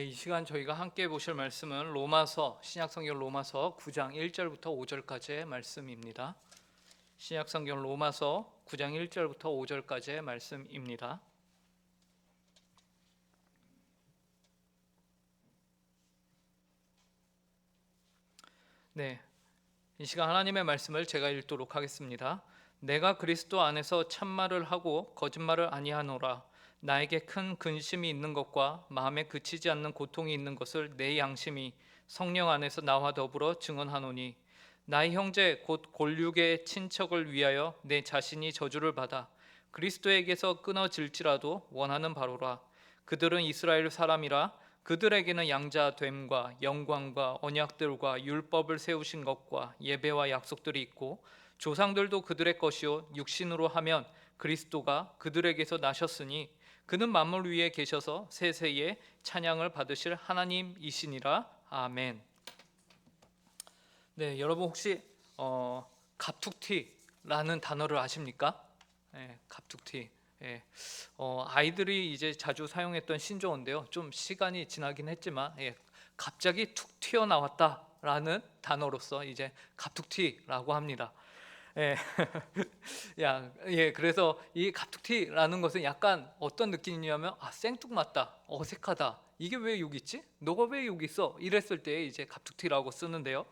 이 시간 저희가 함께 보실 말씀은 로마서, 신약성경 로마서 9장 1절부터 5절까지의 말씀입니다. 신약성경 로마서 9장 1절부터 5절까지의 말씀입니다. 네, 이 시간 하나님의 말씀을 제가 읽도록 하겠습니다. 내가 그리스도 안에서 참말을 하고 거짓말을 아니하노라. 나에게 큰 근심이 있는 것과 마음에 그치지 않는 고통이 있는 것을 내 양심이 성령 안에서 나와 더불어 증언하노니, 나의 형제 곧 골육의 친척을 위하여 내 자신이 저주를 받아 그리스도에게서 끊어질지라도 원하는 바로라. 그들은 이스라엘 사람이라. 그들에게는 양자됨과 영광과 언약들과 율법을 세우신 것과 예배와 약속들이 있고, 조상들도 그들의 것이요 육신으로 하면 그리스도가 그들에게서 나셨으니 그는 만물 위에 계셔서 세세에 찬양을 받으실 하나님이시니라. 아멘. 네, 여러분 혹시 갑툭튀라는 단어를 아십니까? 네, 갑툭튀. 예, 아이들이 이제 자주 사용했던 신조어인데요. 좀 시간이 지나긴 했지만, 갑자기 툭 튀어나왔다라는 단어로서 이제 갑툭튀라고 합니다. 예, 그래서 이 갑툭튀라는 것은 약간 어떤 느낌이냐면, 생뚱맞다, 어색하다, 이게 왜 여기 있지? 너가 왜 여기 있어? 이랬을 때 이제 갑툭튀라고 쓰는데요.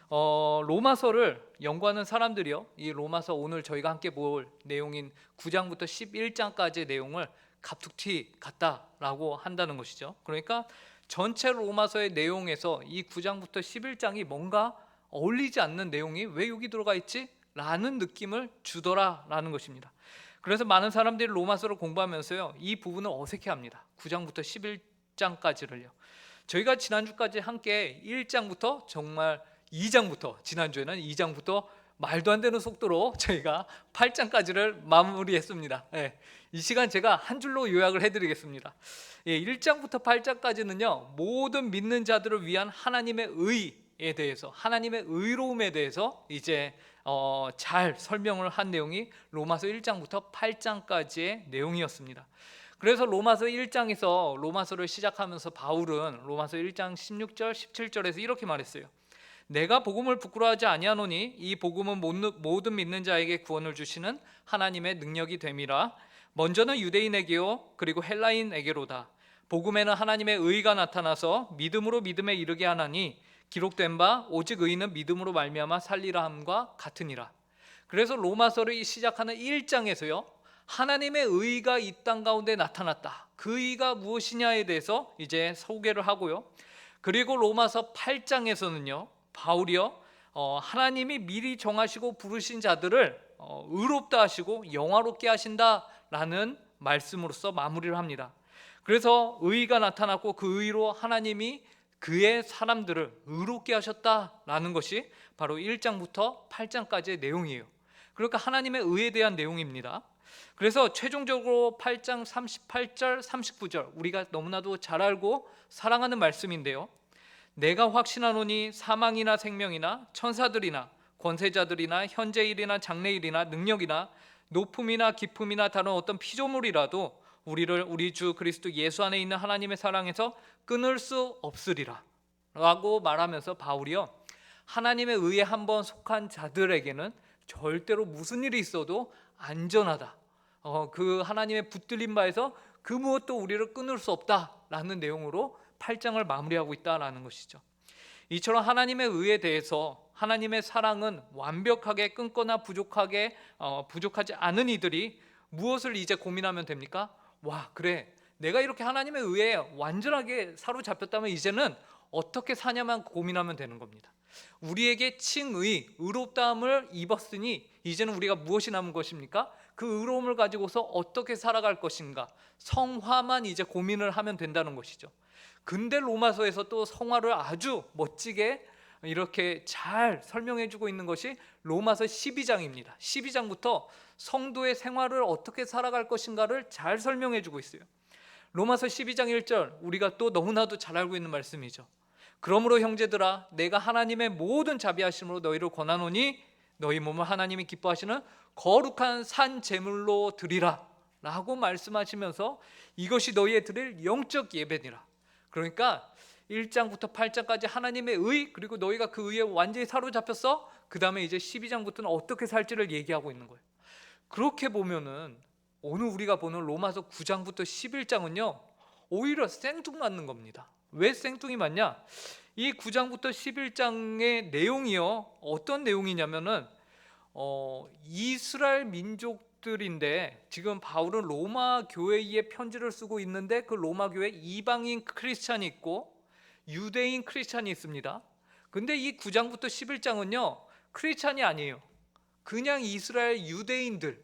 로마서를 연구하는 사람들이요, 이 로마서 오늘 저희가 함께 볼 내용인 9장부터 11장까지의 내용을 갑툭튀 같다라고 한다는 것이죠. 그러니까 전체 로마서의 내용에서 이 9장부터 11장이 뭔가 어울리지 않는 내용이 왜 여기 들어가 있지? 라는 느낌을 주더라라는 것입니다. 그래서 많은 사람들이 로마서를 공부하면서요, 이 부분을 어색해합니다. 9장부터 11장까지를요. 저희가 지난주까지 함께 1장부터 정말 2장부터, 지난주에는 2장부터 말도 안 되는 속도로 저희가 8장까지를 마무리했습니다. 이 시간 제가 한 줄로 요약을 해드리겠습니다. 1장부터 8장까지는요, 모든 믿는 자들을 위한 하나님의 의에 대해서, 하나님의 의로움에 대해서 이제 잘 설명을 한 내용이 로마서 1장부터 8장까지의 내용이었습니다. 그래서 로마서 1장에서 로마서를 시작하면서 바울은 로마서 1장 16절 17절에서 이렇게 말했어요. 내가 복음을 부끄러워하지 아니하노니 이 복음은 모든 믿는 자에게 구원을 주시는 하나님의 능력이 됨이라. 먼저는 유대인에게요 그리고 헬라인에게로다. 복음에는 하나님의 의가 나타나서 믿음으로 믿음에 이르게 하나니 기록된 바 오직 의인은 믿음으로 말미암아 살리라 함과 같으니라. 그래서 로마서를 시작하는 1장에서요, 하나님의 의가 이 땅 가운데 나타났다. 그 의가 무엇이냐에 대해서 이제 소개를 하고요. 그리고 로마서 8장에서는요, 바울이요, 하나님이 미리 정하시고 부르신 자들을 의롭다 하시고 영화롭게 하신다라는 말씀으로써 마무리를 합니다. 그래서 의가 나타났고 그 의로 하나님이 그의 사람들을 의롭게 하셨다라는 것이 바로 1장부터 8장까지의 내용이에요. 그러니까 하나님의 의에 대한 내용입니다. 그래서 최종적으로 8장 38절 39절, 우리가 너무나도 잘 알고 사랑하는 말씀인데요, 내가 확신하노니 사망이나 생명이나 천사들이나 권세자들이나 현재일이나 장래일이나 능력이나 높음이나 깊음이나 다른 어떤 피조물이라도 우리를 우리 주 그리스도 예수 안에 있는 하나님의 사랑에서 끊을 수 없으리라 라고 말하면서 바울이요, 하나님의 의에 한번 속한 자들에게는 절대로 무슨 일이 있어도 안전하다, 그 하나님의 붙들린 바에서 그 무엇도 우리를 끊을 수 없다라는 내용으로 8장을 마무리하고 있다라는 것이죠. 이처럼 하나님의 의에 대해서 하나님의 사랑은 완벽하게 끊거나 부족하지 않은 이들이 무엇을 이제 고민하면 됩니까? 그래, 내가 이렇게 하나님의 의에 완전하게 사로잡혔다면 이제는 어떻게 사냐만 고민하면 되는 겁니다. 우리에게 칭의, 의롭다함을 입었으니 이제는 우리가 무엇이 남은 것입니까? 그 의로움을 가지고서 어떻게 살아갈 것인가, 성화만 이제 고민을 하면 된다는 것이죠. 근데 로마서에서 또 성화를 아주 멋지게 이렇게 잘 설명해 주고 있는 것이 로마서 12장입니다. 12장부터 성도의 생활을 어떻게 살아갈 것인가를 잘 설명해 주고 있어요. 로마서 12장 1절, 우리가 또 너무나도 잘 알고 있는 말씀이죠. 그러므로 형제들아, 내가 하나님의 모든 자비하심으로 너희를 권하노니 너희 몸을 하나님이 기뻐하시는 거룩한 산 제물로 드리라 라고 말씀하시면서 이것이 너희의 드릴 영적 예배니라. 그러니까 1장부터 8장까지 하나님의 의, 그리고 너희가 그 의에 완전히 사로잡혔어. 그 다음에 이제 12장부터는 어떻게 살지를 얘기하고 있는 거예요. 그렇게 보면은 오늘 우리가 보는 로마서 9장부터 11장은요 오히려 생뚱맞는 겁니다. 왜 생뚱이 맞냐? 이 9장부터 11장의 내용이요 어떤 내용이냐면은 이스라엘 민족들인데, 지금 바울은 로마 교회에 편지를 쓰고 있는데 그 로마 교회 이방인 크리스찬이 있고 유대인 크리스찬이 있습니다. 근데 이 9장부터 11장은요 크리스찬이 아니에요. 그냥 이스라엘 유대인들,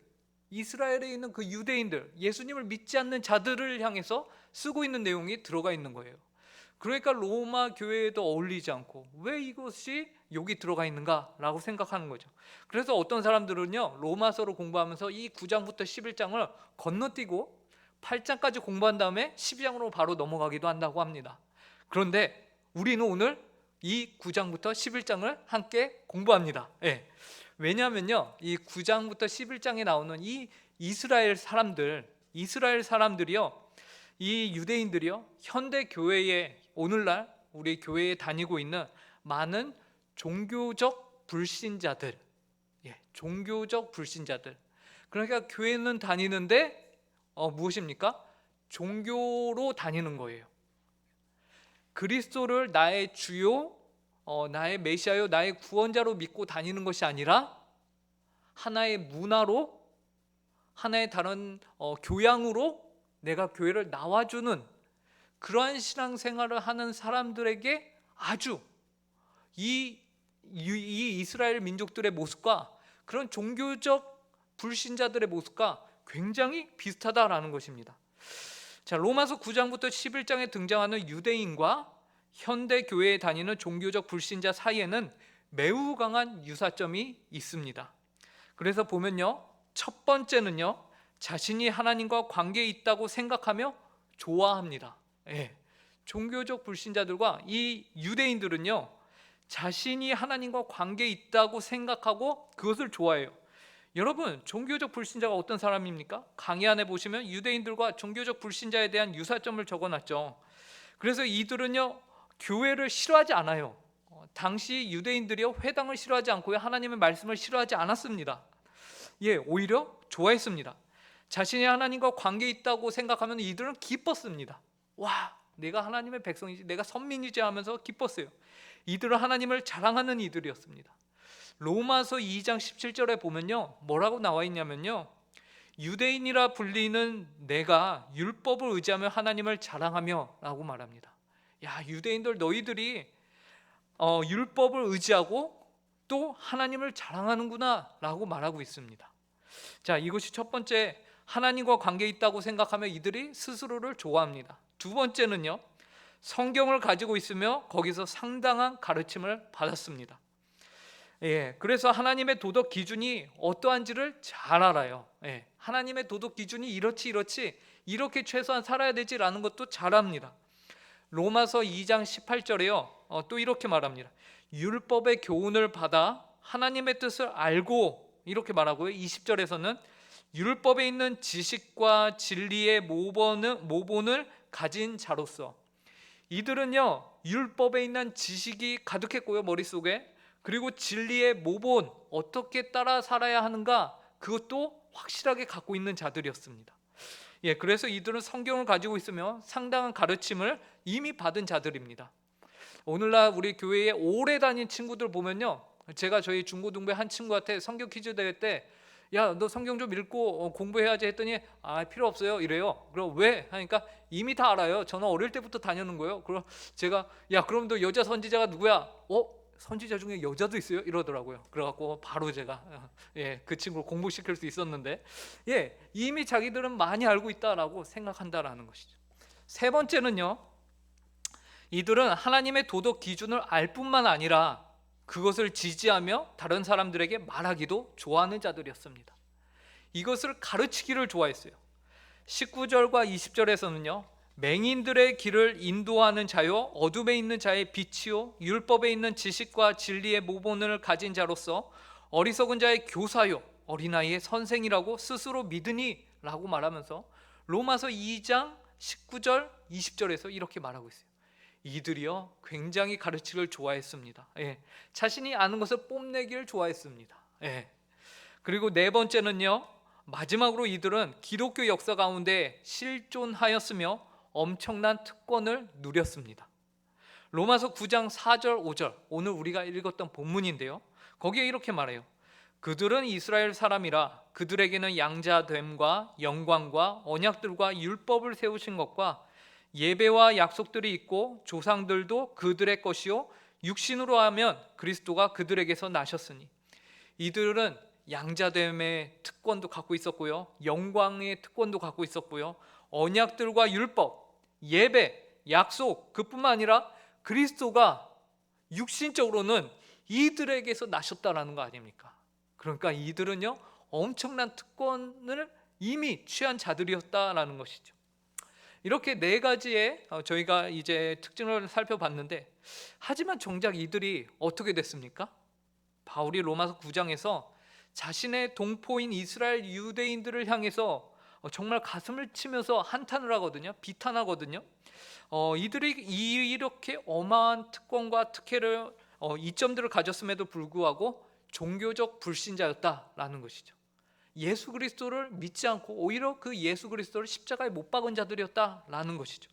이스라엘에 있는 그 유대인들, 예수님을 믿지 않는 자들을 향해서 쓰고 있는 내용이 들어가 있는 거예요. 그러니까 로마 교회에도 어울리지 않고 왜 이것이 여기 들어가 있는가라고 생각하는 거죠. 그래서 어떤 사람들은요 로마서를 공부하면서 이 9장부터 11장을 건너뛰고 8장까지 공부한 다음에 12장으로 바로 넘어가기도 한다고 합니다. 그런데 우리는 오늘 이 9장부터 11장을 함께 공부합니다. 왜냐하면요 이 9장부터 11장에 나오는 이 이스라엘 사람들이요, 이 유대인들이요 현대 교회에, 오늘날 우리 교회에 다니고 있는 많은 종교적 불신자들, 종교적 불신자들. 그러니까 교회는 다니는데 무엇입니까? 종교로 다니는 거예요. 그리스도를 나의 주요, 나의 메시아요, 나의 구원자로 믿고 다니는 것이 아니라 하나의 문화로, 하나의 다른 교양으로 내가 교회를 나와주는 그러한 신앙생활을 하는 사람들에게 아주 이 이스라엘 민족들의 모습과 그런 종교적 불신자들의 모습과 굉장히 비슷하다라는 것입니다. 자, 로마서 9장부터 11장에 등장하는 유대인과 현대 교회에 다니는 종교적 불신자 사이에는 매우 강한 유사점이 있습니다. 그래서 보면요, 첫 번째는요, 자신이 하나님과 관계에 있다고 생각하며 좋아합니다. 종교적 불신자들과 이 유대인들은요 자신이 하나님과 관계에 있다고 생각하고 그것을 좋아해요. 여러분, 종교적 불신자가 어떤 사람입니까? 강의 안에 보시면 유대인들과 종교적 불신자에 대한 유사점을 적어놨죠. 그래서 이들은요 교회를 싫어하지 않아요. 당시 유대인들이요 회당을 싫어하지 않고요 하나님의 말씀을 싫어하지 않았습니다. 오히려 좋아했습니다. 자신이 하나님과 관계에 있다고 생각하면 이들은 기뻤습니다. 와, 내가 하나님의 백성이지, 내가 선민이지 하면서 기뻤어요. 이들은 하나님을 자랑하는 이들이었습니다. 로마서 2장 17절에 보면요 뭐라고 나와 있냐면요, 유대인이라 불리는 내가 율법을 의지하며 하나님을 자랑하며 라고 말합니다. 야, 유대인들 너희들이 율법을 의지하고 또 하나님을 자랑하는구나 라고 말하고 있습니다. 자, 이것이 첫 번째, 하나님과 관계에 있다고 생각하며 이들이 스스로를 좋아합니다. 두 번째는요, 성경을 가지고 있으며 거기서 상당한 가르침을 받았습니다. 그래서 하나님의 도덕 기준이 어떠한지를 잘 알아요. 하나님의 도덕 기준이 이렇지 이렇게 최소한 살아야 되지라는 것도 잘 압니다. 로마서 2장 18절에요 또 이렇게 말합니다. 율법의 교훈을 받아 하나님의 뜻을 알고, 이렇게 말하고요 20절에서는 율법에 있는 지식과 진리의 모본을 가진 자로서, 이들은요 율법에 있는 지식이 가득했고요 머릿속에, 그리고 진리의 모본, 어떻게 따라 살아야 하는가, 그것도 확실하게 갖고 있는 자들이었습니다. 그래서 이들은 성경을 가지고 있으며 상당한 가르침을 이미 받은 자들입니다. 오늘날 우리 교회에 오래 다닌 친구들 보면요, 제가 저희 중고등부의 한 친구한테 성경 퀴즈 대회 때 야, 너 성경 좀 읽고 공부해야지 했더니 필요 없어요 이래요. 그럼 왜? 하니까 이미 다 알아요. 저는 어릴 때부터 다녔는 거예요. 그럼 제가 야, 그럼 너 여자 선지자가 누구야? 선지자 중에 여자도 있어요? 이러더라고요. 그래갖고 바로 제가 그 친구를 공부시킬 수 있었는데, 이미 자기들은 많이 알고 있다라고 생각한다라는 것이죠. 세 번째는요, 이들은 하나님의 도덕 기준을 알 뿐만 아니라 그것을 지지하며 다른 사람들에게 말하기도 좋아하는 자들이었습니다. 이것을 가르치기를 좋아했어요. 19절과 20절에서는요, 맹인들의 길을 인도하는 자요, 어둠에 있는 자의 빛이요, 율법에 있는 지식과 진리의 모본을 가진 자로서 어리석은 자의 교사요, 어린아이의 선생이라고 스스로 믿으니 라고 말하면서 로마서 2장 19절 20절에서 이렇게 말하고 있어요. 이들이요 굉장히 가르치기를 좋아했습니다. 예. 자신이 아는 것을 뽐내기를 좋아했습니다. 예. 그리고 네 번째는요, 마지막으로 이들은 기독교 역사 가운데 실존하였으며 엄청난 특권을 누렸습니다. 로마서 9장 4절 5절, 오늘 우리가 읽었던 본문인데요, 거기에 이렇게 말해요. 그들은 이스라엘 사람이라 그들에게는 양자됨과 영광과 언약들과 율법을 세우신 것과 예배와 약속들이 있고 조상들도 그들의 것이요 육신으로 하면 그리스도가 그들에게서 나셨으니. 이들은 양자됨의 특권도 갖고 있었고요, 영광의 특권도 갖고 있었고요, 언약들과 율법, 예배, 약속, 그뿐만 아니라 그리스도가 육신적으로는 이들에게서 나셨다라는 거 아닙니까? 그러니까 이들은요 엄청난 특권을 이미 취한 자들이었다라는 것이죠. 이렇게 네 가지의 저희가 이제 특징을 살펴봤는데, 하지만 정작 이들이 어떻게 됐습니까? 바울이 로마서 9장에서 자신의 동포인 이스라엘 유대인들을 향해서 정말 가슴을 치면서 한탄을 하거든요. 비탄하거든요. 이들이 이렇게 어마한 특권과 특혜를 이점들을 가졌음에도 불구하고 종교적 불신자였다라는 것이죠. 예수 그리스도를 믿지 않고 오히려 그 예수 그리스도를 십자가에 못 박은 자들이었다라는 것이죠.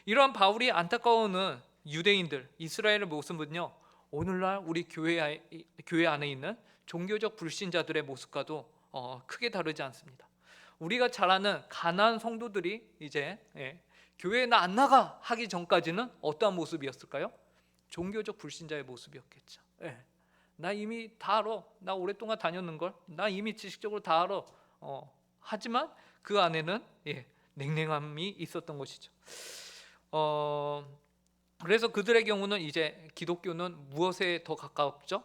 이러한 바울이 안타까워하는 유대인들, 이스라엘의 모습은요 오늘날 우리 교회 안에 있는 종교적 불신자들의 모습과도 크게 다르지 않습니다. 우리가 잘 아는 가난한 성도들이 이제 교회에 나 안 나가 하기 전까지는 어떠한 모습이었을까요? 종교적 불신자의 모습이었겠죠. 나 이미 다 알아. 나 오랫동안 다녔는걸. 나 이미 지식적으로 다 알아. 하지만 그 안에는 냉랭함이 있었던 것이죠. 그래서 그들의 경우는 이제 기독교는 무엇에 더 가깝죠?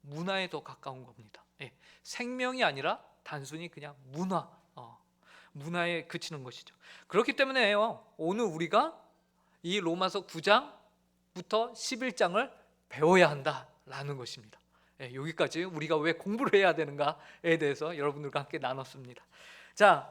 문화에 더 가까운 겁니다. 생명이 아니라 단순히 그냥 문화에 그치는 것이죠. 그렇기 때문에요, 오늘 우리가 이 로마서 9장부터 11장을 배워야 한다라는 것입니다. 여기까지 우리가 왜 공부를 해야 되는가에 대해서 여러분들과 함께 나눴습니다. 자,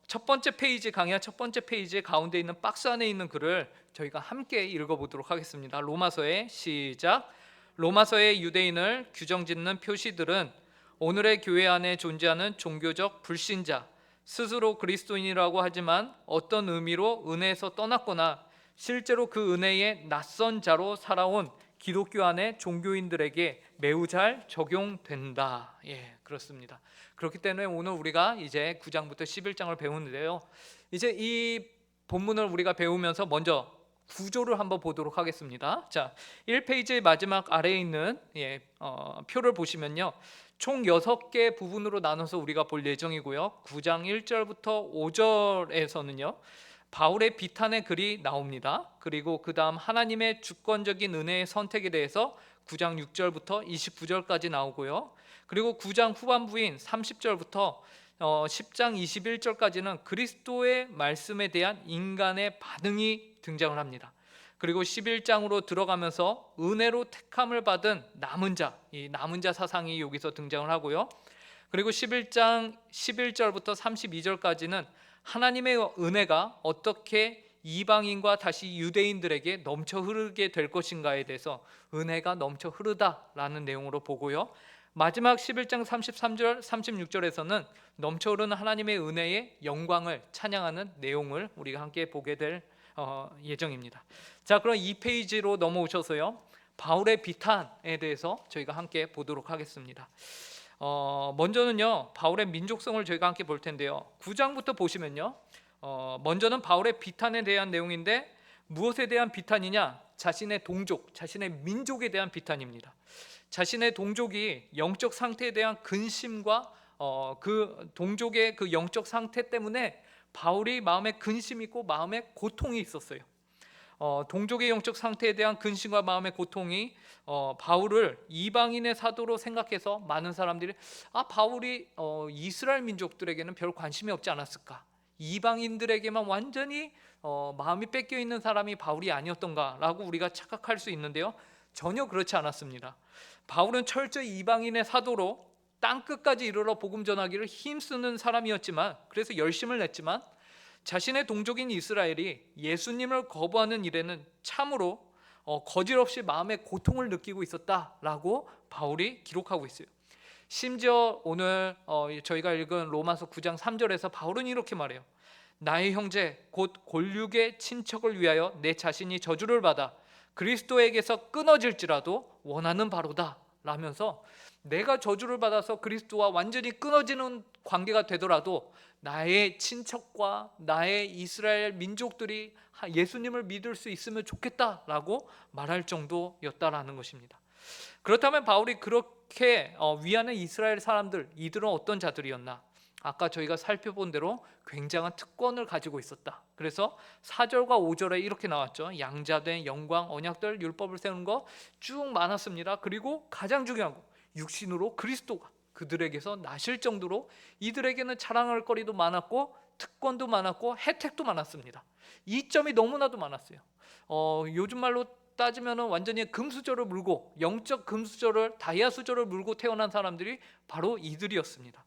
첫 번째 페이지, 강의한 첫 번째 페이지 가운데 있는 박스 안에 있는 글을 저희가 함께 읽어보도록 하겠습니다. 로마서의 시작. 로마서의 유대인을 규정짓는 표시들은 오늘의 교회 안에 존재하는 종교적 불신자, 스스로 그리스도인이라고 하지만 어떤 의미로 은혜에서 떠났거나 실제로 그 은혜의 낯선 자로 살아온 기독교 안의 종교인들에게 매우 잘 적용된다. 그렇습니다. 그렇기 때문에 오늘 우리가 이제 9장부터 11장을 배우는데요, 이제 이 본문을 우리가 배우면서 먼저 구조를 한번 보도록 하겠습니다. 자, 1페이지 마지막 아래에 있는 표를 보시면요, 총 6개 부분으로 나눠서 우리가 볼 예정이고요, 9장 1절부터 5절에서는요 바울의 비탄의 글이 나옵니다. 그리고 그 다음 하나님의 주권적인 은혜의 선택에 대해서 9장 6절부터 29절까지 나오고요, 그리고 9장 후반부인 30절부터 10장 21절까지는 그리스도의 말씀에 대한 인간의 반응이 등장을 합니다. 그리고 11장으로 들어가면서 은혜로 택함을 받은 남은 자, 이 남은 자 사상이 여기서 등장을 하고요, 그리고 11장 11절부터 32절까지는 하나님의 은혜가 어떻게 이방인과 다시 유대인들에게 넘쳐 흐르게 될 것인가에 대해서 은혜가 넘쳐 흐르다라는 내용으로 보고요, 마지막 11장 33절 36절에서는 넘쳐 흐르는 하나님의 은혜의 영광을 찬양하는 내용을 우리가 함께 보게 될 예정입니다. 자, 그럼 2페이지로 넘어오셔서요, 바울의 비탄에 대해서 저희가 함께 보도록 하겠습니다. 먼저는요, 바울의 민족성을 저희가 함께 볼 텐데요, 9장부터 보시면요, 먼저는 바울의 비탄에 대한 내용인데 무엇에 대한 비탄이냐? 자신의 동족, 자신의 민족에 대한 비탄입니다. 자신의 동족이 영적 상태에 대한 근심과 그 동족의 그 영적 상태 때문에 바울이 마음에 근심이 있고 마음에 고통이 있었어요. 동족의 영적 상태에 대한 근심과 마음의 고통이 바울을 이방인의 사도로 생각해서 많은 사람들이 바울이 이스라엘 민족들에게는 별 관심이 없지 않았을까, 이방인들에게만 완전히 마음이 뺏겨 있는 사람이 바울이 아니었던가라고 우리가 착각할 수 있는데요, 전혀 그렇지 않았습니다. 바울은 철저히 이방인의 사도로 땅끝까지 이르러 복음 전하기를 힘쓰는 사람이었지만, 그래서 열심을 냈지만 자신의 동족인 이스라엘이 예수님을 거부하는 일에는 참으로 거짓없이 마음의 고통을 느끼고 있었다라고 바울이 기록하고 있어요. 심지어 오늘 저희가 읽은 로마서 9장 3절에서 바울은 이렇게 말해요. 나의 형제 곧 골육의 친척을 위하여 내 자신이 저주를 받아 그리스도에게서 끊어질지라도 원하는 바로다 라면서, 내가 저주를 받아서 그리스도와 완전히 끊어지는 관계가 되더라도 나의 친척과 나의 이스라엘 민족들이 예수님을 믿을 수 있으면 좋겠다라고 말할 정도였다라는 것입니다. 그렇다면 바울이 그렇게 위하는 이스라엘 사람들, 이들은 어떤 자들이었나? 아까 저희가 살펴본 대로 굉장한 특권을 가지고 있었다. 그래서 4절과 5절에 이렇게 나왔죠. 양자된 영광, 언약들, 율법을 세우는 거 쭉 많았습니다. 그리고 가장 중요한 거, 육신으로 그리스도가 그들에게서 나실 정도로 이들에게는 자랑할 거리도 많았고 특권도 많았고 혜택도 많았습니다. 이점이 너무나도 많았어요. 요즘 말로 따지면 완전히 금수저를 물고, 영적 금수저를, 다이아 수저를 물고 태어난 사람들이 바로 이들이었습니다.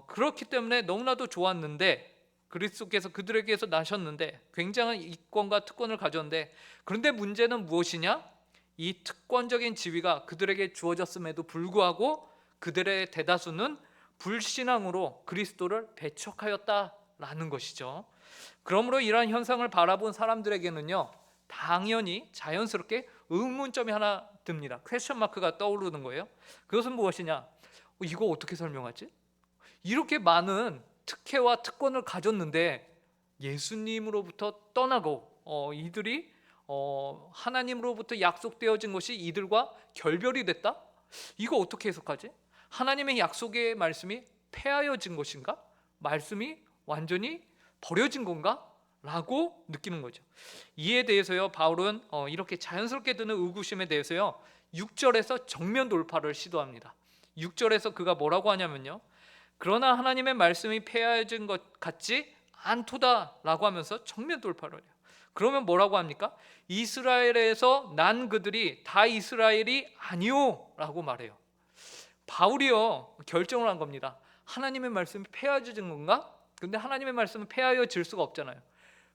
그렇기 때문에 너무나도 좋았는데, 그리스도께서 그들에게서 나셨는데 굉장한 이권과 특권을 가졌는데, 그런데 문제는 무엇이냐? 이 특권적인 지위가 그들에게 주어졌음에도 불구하고 그들의 대다수는 불신앙으로 그리스도를 배척하였다라는 것이죠. 그러므로 이러한 현상을 바라본 사람들에게는요, 당연히 자연스럽게 의문점이 하나 듭니다. 퀘스천 마크가 떠오르는 거예요. 그것은 무엇이냐? 이거 어떻게 설명하지? 이렇게 많은 특혜와 특권을 가졌는데 예수님으로부터 떠나고 이들이 하나님으로부터 약속되어진 것이 이들과 결별이 됐다? 이거 어떻게 해석하지? 하나님의 약속의 말씀이 폐하여진 것인가? 말씀이 완전히 버려진 건가? 라고 느끼는 거죠. 이에 대해서요, 바울은 이렇게 자연스럽게 드는 의구심에 대해서요 6절에서 정면 돌파를 시도합니다. 6절에서 그가 뭐라고 하냐면요, 그러나 하나님의 말씀이 폐하여진 것 같지 않도다 라고 하면서 정면 돌파를 해요. 그러면 뭐라고 합니까? 이스라엘에서 난 그들이 다 이스라엘이 아니오 라고 말해요. 바울이요 결정을 한 겁니다. 하나님의 말씀이 폐하여진 건가? 근데 하나님의 말씀은 폐하여질 수가 없잖아요.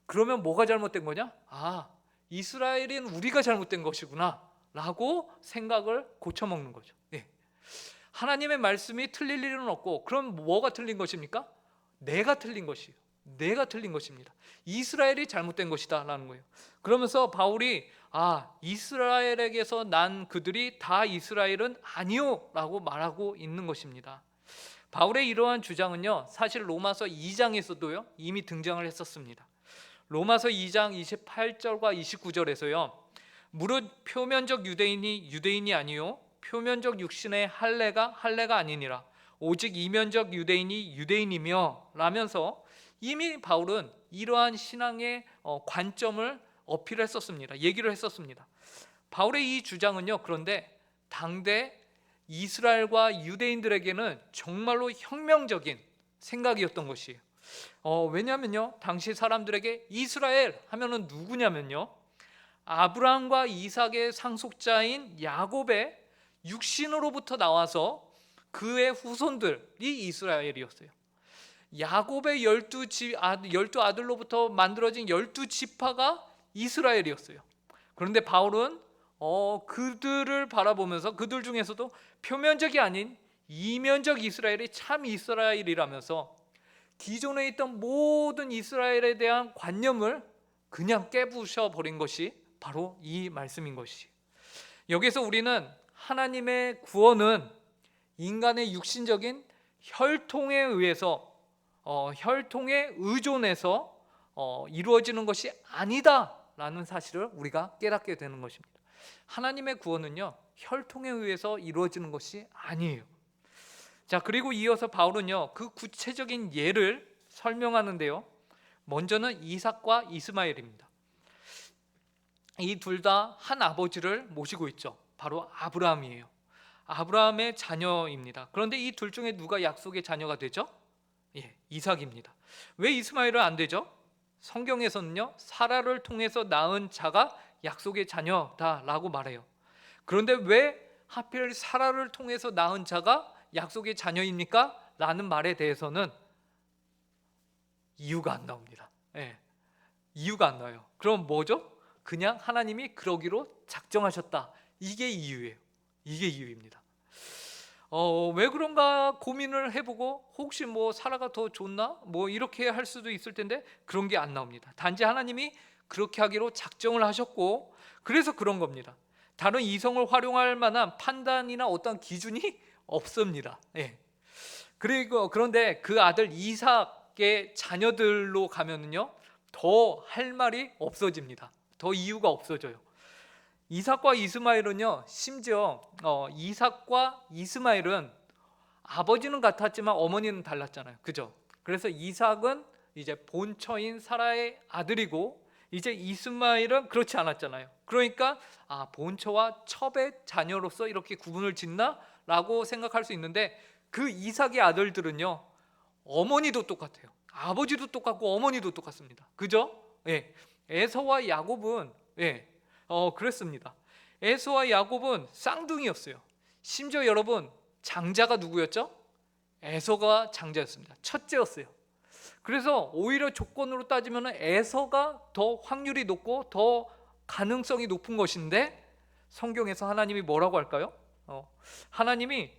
그러면 뭐가 잘못된 거냐? 이스라엘인 우리가 잘못된 것이구나 라고 생각을 고쳐먹는 거죠. 하나님의 말씀이 틀릴 일은 없고, 그럼 뭐가 틀린 것입니까? 내가 틀린 것이에요. 내가 틀린 것입니다. 이스라엘이 잘못된 것이다 라는 거예요. 그러면서 바울이 이스라엘에게서 난 그들이 다 이스라엘은 아니요 라고 말하고 있는 것입니다. 바울의 이러한 주장은요, 사실 로마서 2장에서도요 이미 등장을 했었습니다. 로마서 2장 28절과 29절에서요 무릇 표면적 유대인이 유대인이 아니요 표면적 육신의 할례가 아니니라 오직 이면적 유대인이 유대인이며 라면서 이미 바울은 이러한 신앙의 관점을 어필했었습니다. 얘기를 했었습니다. 바울의 이 주장은요, 그런데 당대 이스라엘과 유대인들에게는 정말로 혁명적인 생각이었던 것이에요. 왜냐하면요, 당시 사람들에게 이스라엘 하면은 누구냐면요, 아브라함과 이삭의 상속자인 야곱의 육신으로부터 나와서 그의 후손들이 이스라엘이었어요. 야곱의 12 아들로부터 만들어진 12지파가 이스라엘이었어요. 그런데 바울은 그들을 바라보면서 그들 중에서도 표면적이 아닌 이면적 이스라엘이 참 이스라엘이라면서 기존에 있던 모든 이스라엘에 대한 관념을 그냥 깨부셔 버린 것이 바로 이 말씀인 것이. 여기서 우리는 하나님의 구원은 인간의 육신적인 혈통에 의해서 혈통에 의존해서 이루어지는 것이 아니다라는 사실을 우리가 깨닫게 되는 것입니다. 하나님의 구원은요 혈통에 의해서 이루어지는 것이 아니에요. 자, 그리고 이어서 바울은요 그 구체적인 예를 설명하는데요, 먼저는 이삭과 이스마엘입니다. 이 둘 다 한 아버지를 모시고 있죠. 바로 아브라함이에요. 아브라함의 자녀입니다. 그런데 이 둘 중에 누가 약속의 자녀가 되죠? 이삭입니다. 왜 이스마엘은 안 되죠? 성경에서는요 사라를 통해서 낳은 자가 약속의 자녀다라고 말해요. 그런데 왜 하필 사라를 통해서 낳은 자가 약속의 자녀입니까? 라는 말에 대해서는 이유가 안 나옵니다. 예, 이유가 안 나와요. 그럼 뭐죠? 그냥 하나님이 그러기로 작정하셨다. 이게 이유예요. 이게 이유입니다. 왜 그런가 고민을 해보고 혹시 뭐 사라가 더 좋나? 뭐 이렇게 할 수도 있을 텐데 그런 게 안 나옵니다. 단지 하나님이 그렇게 하기로 작정을 하셨고 그래서 그런 겁니다. 다른 이성을 활용할 만한 판단이나 어떤 기준이 없습니다. 예. 그런데 그 아들 이삭의 자녀들로 가면은요 더 할 말이 없어집니다. 더 이유가 없어져요. 이삭과 이스마엘은요 심지어 이삭과 이스마엘은 아버지는 같았지만 어머니는 달랐잖아요. 그죠? 그래서 이삭은 이제 본처인 사라의 아들이고 이제 이스마엘은 그렇지 않았잖아요. 그러니까 본처와 첩의 자녀로서 이렇게 구분을 짓나? 라고 생각할 수 있는데 그 이삭의 아들들은요 어머니도 똑같아요. 아버지도 똑같고 어머니도 똑같습니다. 그죠? 예. 에서와 야곱은 그랬습니다. 에서와 야곱은 쌍둥이였어요. 심지어 여러분 장자가 누구였죠? 에서가 장자였습니다. 첫째였어요. 그래서 오히려 조건으로 따지면 에서가 더 확률이 높고 더 가능성이 높은 것인데 성경에서 하나님이 뭐라고 할까요? 하나님이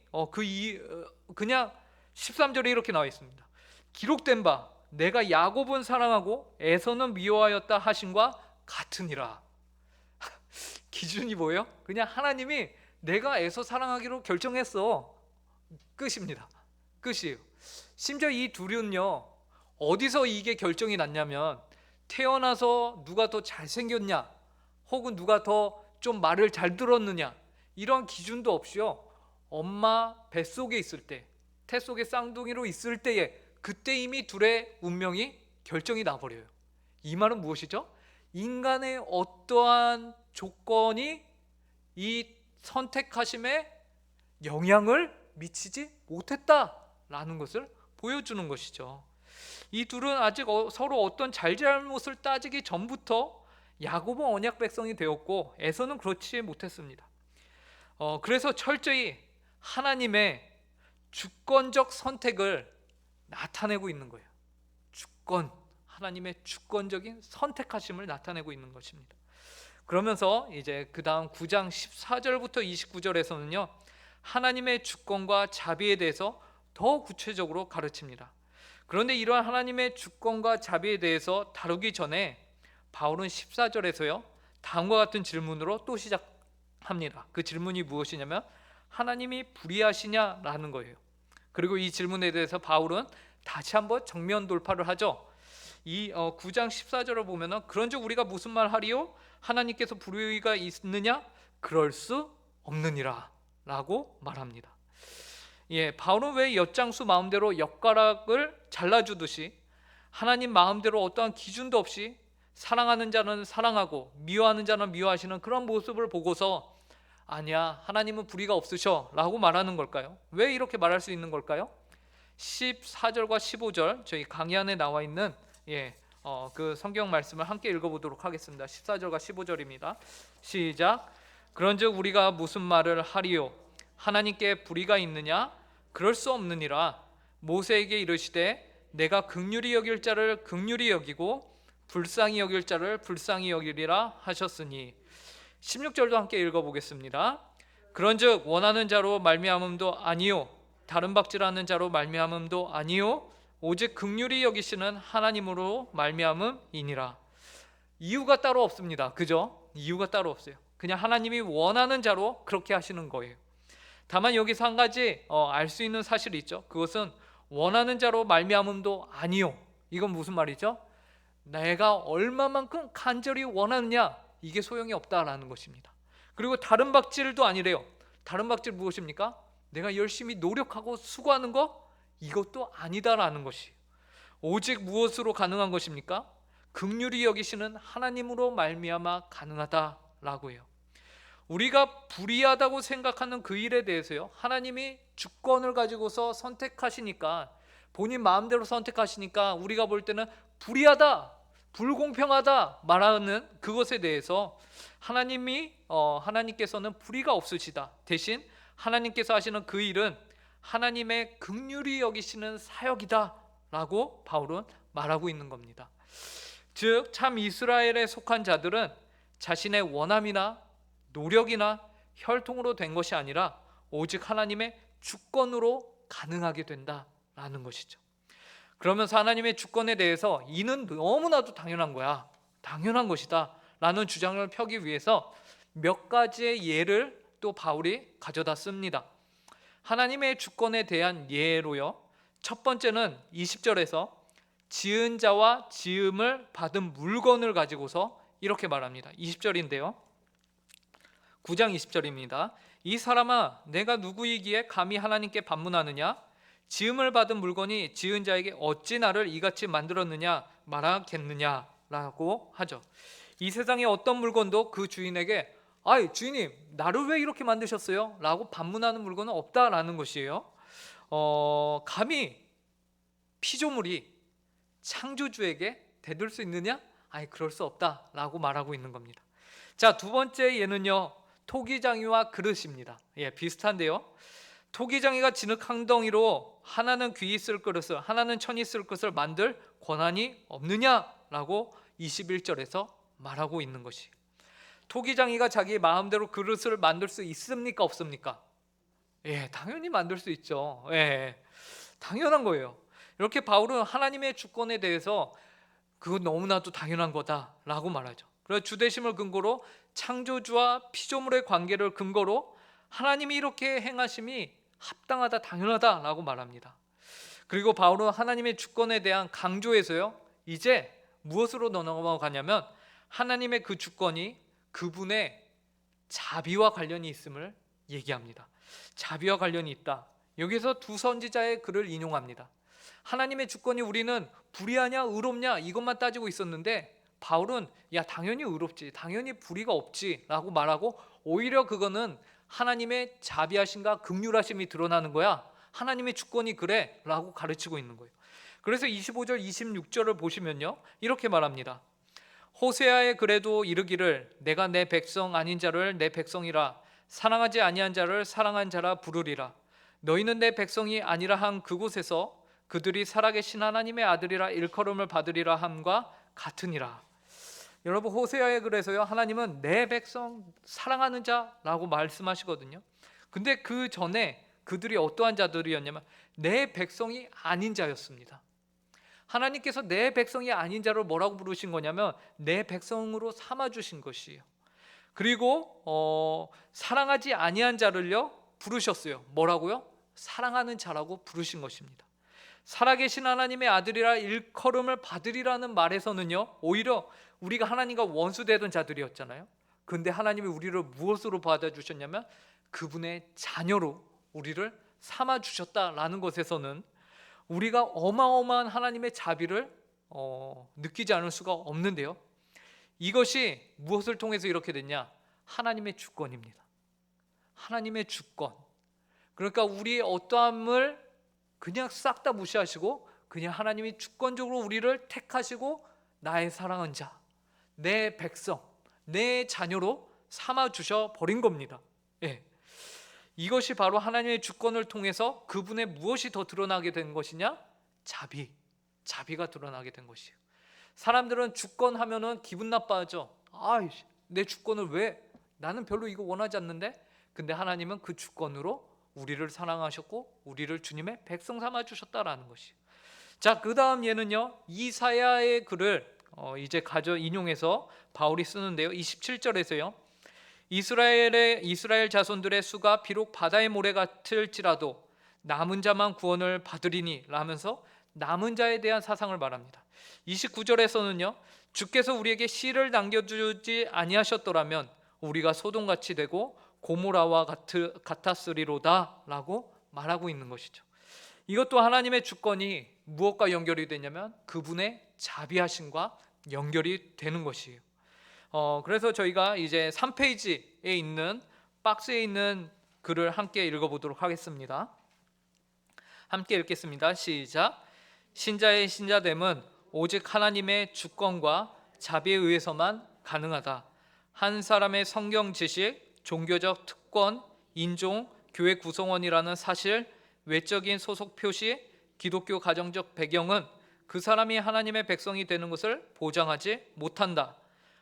그냥 13절에 이렇게 나와 있습니다. 기록된 바 내가 야곱은 사랑하고 에서는 미워하였다 하신과 같으니라. 기준이 뭐예요? 그냥 하나님이 내가 에서 사랑하기로 결정했어. 끝입니다. 끝이에요. 심지어 이 둘은요 어디서 이게 결정이 났냐면 태어나서 누가 더 잘생겼냐 혹은 누가 더 좀 말을 잘 들었느냐 이런 기준도 없이요 엄마 뱃속에 있을 때 태 속에 쌍둥이로 있을 때에 그때 이미 둘의 운명이 결정이 나버려요. 이 말은 무엇이죠? 인간의 어떠한 조건이 이 선택하심에 영향을 미치지 못했다라는 것을 보여주는 것이죠. 이 둘은 아직 서로 어떤 잘잘못을 따지기 전부터 야곱은 언약 백성이 되었고 에서는 그렇지 못했습니다. 그래서 철저히 하나님의 주권적 선택을 나타내고 있는 거예요. 하나님의 주권적인 선택하심을 나타내고 있는 것입니다. 그러면서 이제 그 다음 9장 14절부터 29절에서는요 하나님의 주권과 자비에 대해서 더 구체적으로 가르칩니다. 그런데 이러한 하나님의 주권과 자비에 대해서 다루기 전에 바울은 14절에서요 다음과 같은 질문으로 또 시작합니다. 그 질문이 무엇이냐면 하나님이 불의하시냐라는 거예요. 그리고 이 질문에 대해서 바울은 다시 한번 정면 돌파를 하죠. 이 9장 14절을 보면은 그런즉 우리가 무슨 말 하리요? 하나님께서 불의가 있느냐? 그럴 수 없느니라 라고 말합니다. 바울은 왜 엿장수 마음대로 엿가락을 잘라주듯이 하나님 마음대로 어떠한 기준도 없이 사랑하는 자는 사랑하고 미워하는 자는 미워하시는 그런 모습을 보고서 아니야 하나님은 불의가 없으셔 라고 말하는 걸까요? 왜 이렇게 말할 수 있는 걸까요? 14절과 15절 저희 강의 안에 나와 있는 그 성경 말씀을 함께 읽어보도록 하겠습니다. 14절과 15절입니다. 시작. 그런즉 우리가 무슨 말을 하리요? 하나님께 불의가 있느냐? 그럴 수 없느니라. 모세에게 이르시되 내가 긍휼히 여길 자를 긍휼히 여기고 불쌍히 여길 자를 불쌍히 여기리라 하셨으니 16절도 함께 읽어보겠습니다. 그런즉 원하는 자로 말미암음도 아니요 다른 박질하는 자로 말미암음도 아니요 오직 긍휼히 여기시는 하나님으로 말미암음이니라. 이유가 따로 없습니다. 그죠? 이유가 따로 없어요. 그냥 하나님이 원하는 자로 그렇게 하시는 거예요. 다만 여기서 한 가지 알 수 있는 사실이 있죠. 그것은 원하는 자로 말미암음도 아니요. 이건 무슨 말이죠? 내가 얼마만큼 간절히 원하느냐 이게 소용이 없다라는 것입니다. 그리고 다른 박질도 아니래요. 다른 박질 무엇입니까? 내가 열심히 노력하고 수고하는 거 이것도 아니다라는 것이 오직 무엇으로 가능한 것입니까? 긍휼히 여기시는 하나님으로 말미암아 가능하다라고 해요. 우리가 불의하다고 생각하는 그 일에 대해서요 하나님이 주권을 가지고서 선택하시니까 본인 마음대로 선택하시니까 우리가 볼 때는 불의하다 불공평하다 말하는 그것에 대해서 하나님께서는 불의가 없으시다. 대신 하나님께서 하시는 그 일은 하나님의 긍휼히 여기시는 사역이다 라고 바울은 말하고 있는 겁니다. 즉 참 이스라엘에 속한 자들은 자신의 원함이나 노력이나 혈통으로 된 것이 아니라 오직 하나님의 주권으로 가능하게 된다라는 것이죠. 그러면서 하나님의 주권에 대해서 이는 너무나도 당연한 거야, 당연한 것이다 라는 주장을 펴기 위해서 몇 가지의 예를 또 바울이 가져다 씁니다. 하나님의 주권에 대한 예로요, 첫 번째는 20절에서 지은 자와 지음을 받은 물건을 가지고서 이렇게 말합니다. 20절인데요, 9장 20절입니다. 이 사람아, 내가 누구이기에 감히 하나님께 반문하느냐? 지음을 받은 물건이 지은 자에게 어찌 나를 이같이 만들었느냐 말하겠느냐 라고 하죠. 이 세상에 어떤 물건도 그 주인에게 아이 주인님 나를 왜 이렇게 만드셨어요? 라고 반문하는 물건은 없다라는 것이에요. 감히 피조물이 창조주에게 대들 수 있느냐? 아니 그럴 수 없다라고 말하고 있는 겁니다. 자, 두 번째 예는요, 토기장이와 그릇입니다. 예, 비슷한데요. 토기장이가 진흙항덩이로 하나는 귀히 쓸 그릇을 하나는 천히 쓸 그릇을 만들 권한이 없느냐라고 21절에서 말하고 있는 것이, 토기장이가 자기 마음대로 그릇을 만들 수 있습니까 없습니까? 예, 당연히 만들 수 있죠. 예, 당연한 거예요. 이렇게 바울은 하나님의 주권에 대해서 그건 너무나도 당연한 거다라고 말하죠. 그래서 주대심을 근거로 창조주와 피조물의 관계를 근거로 하나님이 이렇게 행하심이 합당하다, 당연하다라고 말합니다. 그리고 바울은 하나님의 주권에 대한 강조에서요, 이제 무엇으로 넘어가냐면 하나님의 그 주권이 그분의 자비와 관련이 있음을 얘기합니다. 자비와 관련이 있다. 여기서 두 선지자의 글을 인용합니다. 하나님의 주권이 우리는 불의하냐 의롭냐 이것만 따지고 있었는데 바울은 야 당연히 의롭지, 당연히 불의가 없지 라고 말하고, 오히려 그거는 하나님의 자비하심과 긍휼하심이 드러나는 거야, 하나님의 주권이 그래 라고 가르치고 있는 거예요. 그래서 25절 26절을 보시면요, 이렇게 말합니다. 호세아의 글에도 이르기를 내가 내 백성 아닌 자를 내 백성이라 사랑하지 아니한 자를 사랑한 자라 부르리라. 너희는 내 백성이 아니라 한 그곳에서 그들이 살아계신 하나님의 아들이라 일컬음을 받으리라 함과 같으니라. 여러분, 호세아의 글에서요, 하나님은 내 백성 사랑하는 자라고 말씀하시거든요. 근데 그 전에 그들이 어떠한 자들이었냐면 내 백성이 아닌 자였습니다. 하나님께서 내 백성이 아닌 자를 뭐라고 부르신 거냐면 내 백성으로 삼아주신 것이에요. 그리고 사랑하지 아니한 자를요 부르셨어요. 뭐라고요? 사랑하는 자라고 부르신 것입니다. 살아계신 하나님의 아들이라 일컬음을 받으리라는 말에서는요, 오히려 우리가 하나님과 원수되던 자들이었잖아요. 근데 하나님이 우리를 무엇으로 받아주셨냐면 그분의 자녀로 우리를 삼아주셨다라는 것에서는 우리가 어마어마한 하나님의 자비를 느끼지 않을 수가 없는데요, 이것이 무엇을 통해서 이렇게 됐냐? 하나님의 주권입니다. 하나님의 주권. 그러니까 우리의 어떠함을 그냥 싹 다 무시하시고 그냥 하나님이 주권적으로 우리를 택하시고 나의 사랑한 자, 내 백성, 내 자녀로 삼아주셔 버린 겁니다. 예. 이것이 바로 하나님의 주권을 통해서 그분의 무엇이 더 드러나게 된 것이냐? 자비가 드러나게 된 것이에요. 사람들은 주권 하면은 기분 나빠하죠. 내 주권을 왜? 나는 별로 이거 원하지 않는데. 근데 하나님은 그 주권으로 우리를 사랑하셨고 우리를 주님의 백성 삼아 주셨다라는 것이에요. 자, 그 다음 예는요, 이사야의 글을 이제 인용해서 바울이 쓰는데요, 27절에서요, 이스라엘 자손들의 수가 비록 바다의 모래 같을지라도 남은 자만 구원을 받으리니 라면서 남은 자에 대한 사상을 말합니다. 29절에서는요, 주께서 우리에게 씨를 남겨주지 아니하셨더라면 우리가 소돔같이 되고 고모라와 같았으리로다 라고 말하고 있는 것이죠. 이것도 하나님의 주권이 무엇과 연결이 되냐면 그분의 자비하심과 연결이 되는 것이에요. 그래서 저희가 이제 3페이지에 있는 박스에 있는 글을 함께 읽어보도록 하겠습니다. 함께 읽겠습니다. 시작. 신자의 신자됨은 오직 하나님의 주권과 자비에 의해서만 가능하다. 한 사람의 성경 지식, 종교적 특권, 인종, 교회 구성원이라는 사실, 외적인 소속 표시, 기독교 가정적 배경은 그 사람이 하나님의 백성이 되는 것을 보장하지 못한다.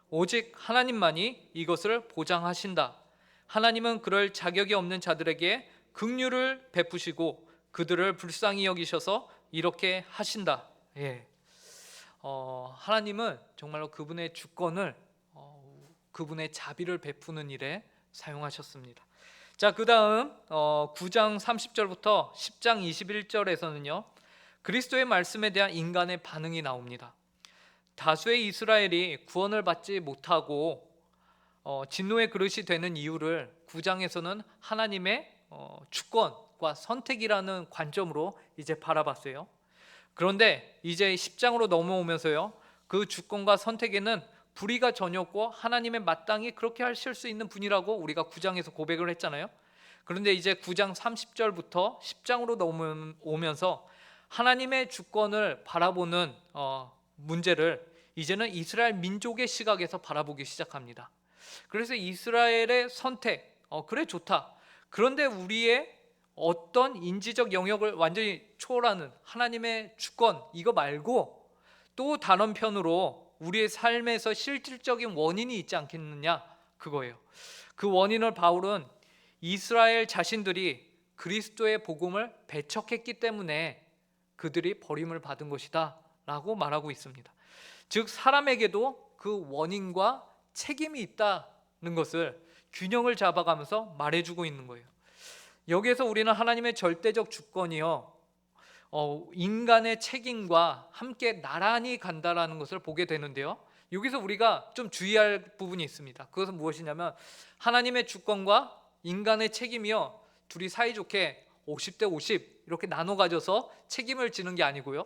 오직 하나님만이 이것을 보장하신다. 하나님은 그럴 자격이 없는 자들에게 긍휼을 베푸시고 그들을 불쌍히 여기셔서 이렇게 하신다. 예. 하나님은 정말로 그분의 주권을 그분의 자비를 베푸는 일에 사용하셨습니다. 자, 그 다음 9장 30절부터 10장 21절에서는요 그리스도의 말씀에 대한 인간의 반응이 나옵니다. 다수의 이스라엘이 구원을 받지 못하고 진노의 그릇이 되는 이유를 9장에서는 하나님의 주권과 선택이라는 관점으로 이제 바라봤어요. 그런데 이제 10장으로 넘어오면서요 그 주권과 선택에는 불의가 전혀 없고 하나님의 마땅히 그렇게 하실 수 있는 분이라고 우리가 9장에서 고백을 했잖아요. 그런데 이제 9장 30절부터 10장으로 넘어오면서 하나님의 주권을 바라보는 문제를 이제는 이스라엘 민족의 시각에서 바라보기 시작합니다. 그래서 이스라엘의 선택, 그래 좋다. 그런데 우리의 어떤 인지적 영역을 완전히 초월하는 하나님의 주권, 이거 말고 또 다른 편으로 우리의 삶에서 실질적인 원인이 있지 않겠느냐, 그거예요. 그 원인을 바울은 이스라엘 자신들이 그리스도의 복음을 배척했기 때문에 그들이 버림을 받은 것이다 라고 말하고 있습니다. 즉 사람에게도 그 원인과 책임이 있다는 것을 균형을 잡아가면서 말해주고 있는 거예요. 여기에서 우리는 하나님의 절대적 주권이요 인간의 책임과 함께 나란히 간다라는 것을 보게 되는데요, 여기서 우리가 좀 주의할 부분이 있습니다. 그것은 무엇이냐면 하나님의 주권과 인간의 책임이요 둘이 사이좋게 50대 50 이렇게 나눠 가져서 책임을 지는 게 아니고요,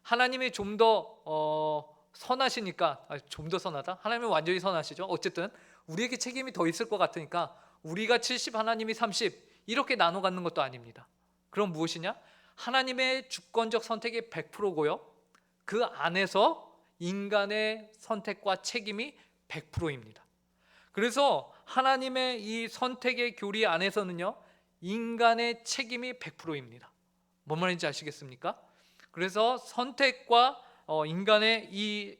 하나님이 좀 더 선하시니까, 좀 더 선하다? 하나님은 완전히 선하시죠. 어쨌든 우리에게 책임이 더 있을 것 같으니까 우리가 70 하나님이 30 이렇게 나눠 갖는 것도 아닙니다. 그럼 무엇이냐? 하나님의 주권적 선택이 100%고요 그 안에서 인간의 선택과 책임이 100%입니다. 그래서 하나님의 이 선택의 교리 안에서는요 인간의 책임이 100%입니다. 뭔 말인지 아시겠습니까? 그래서 선택과 인간의 이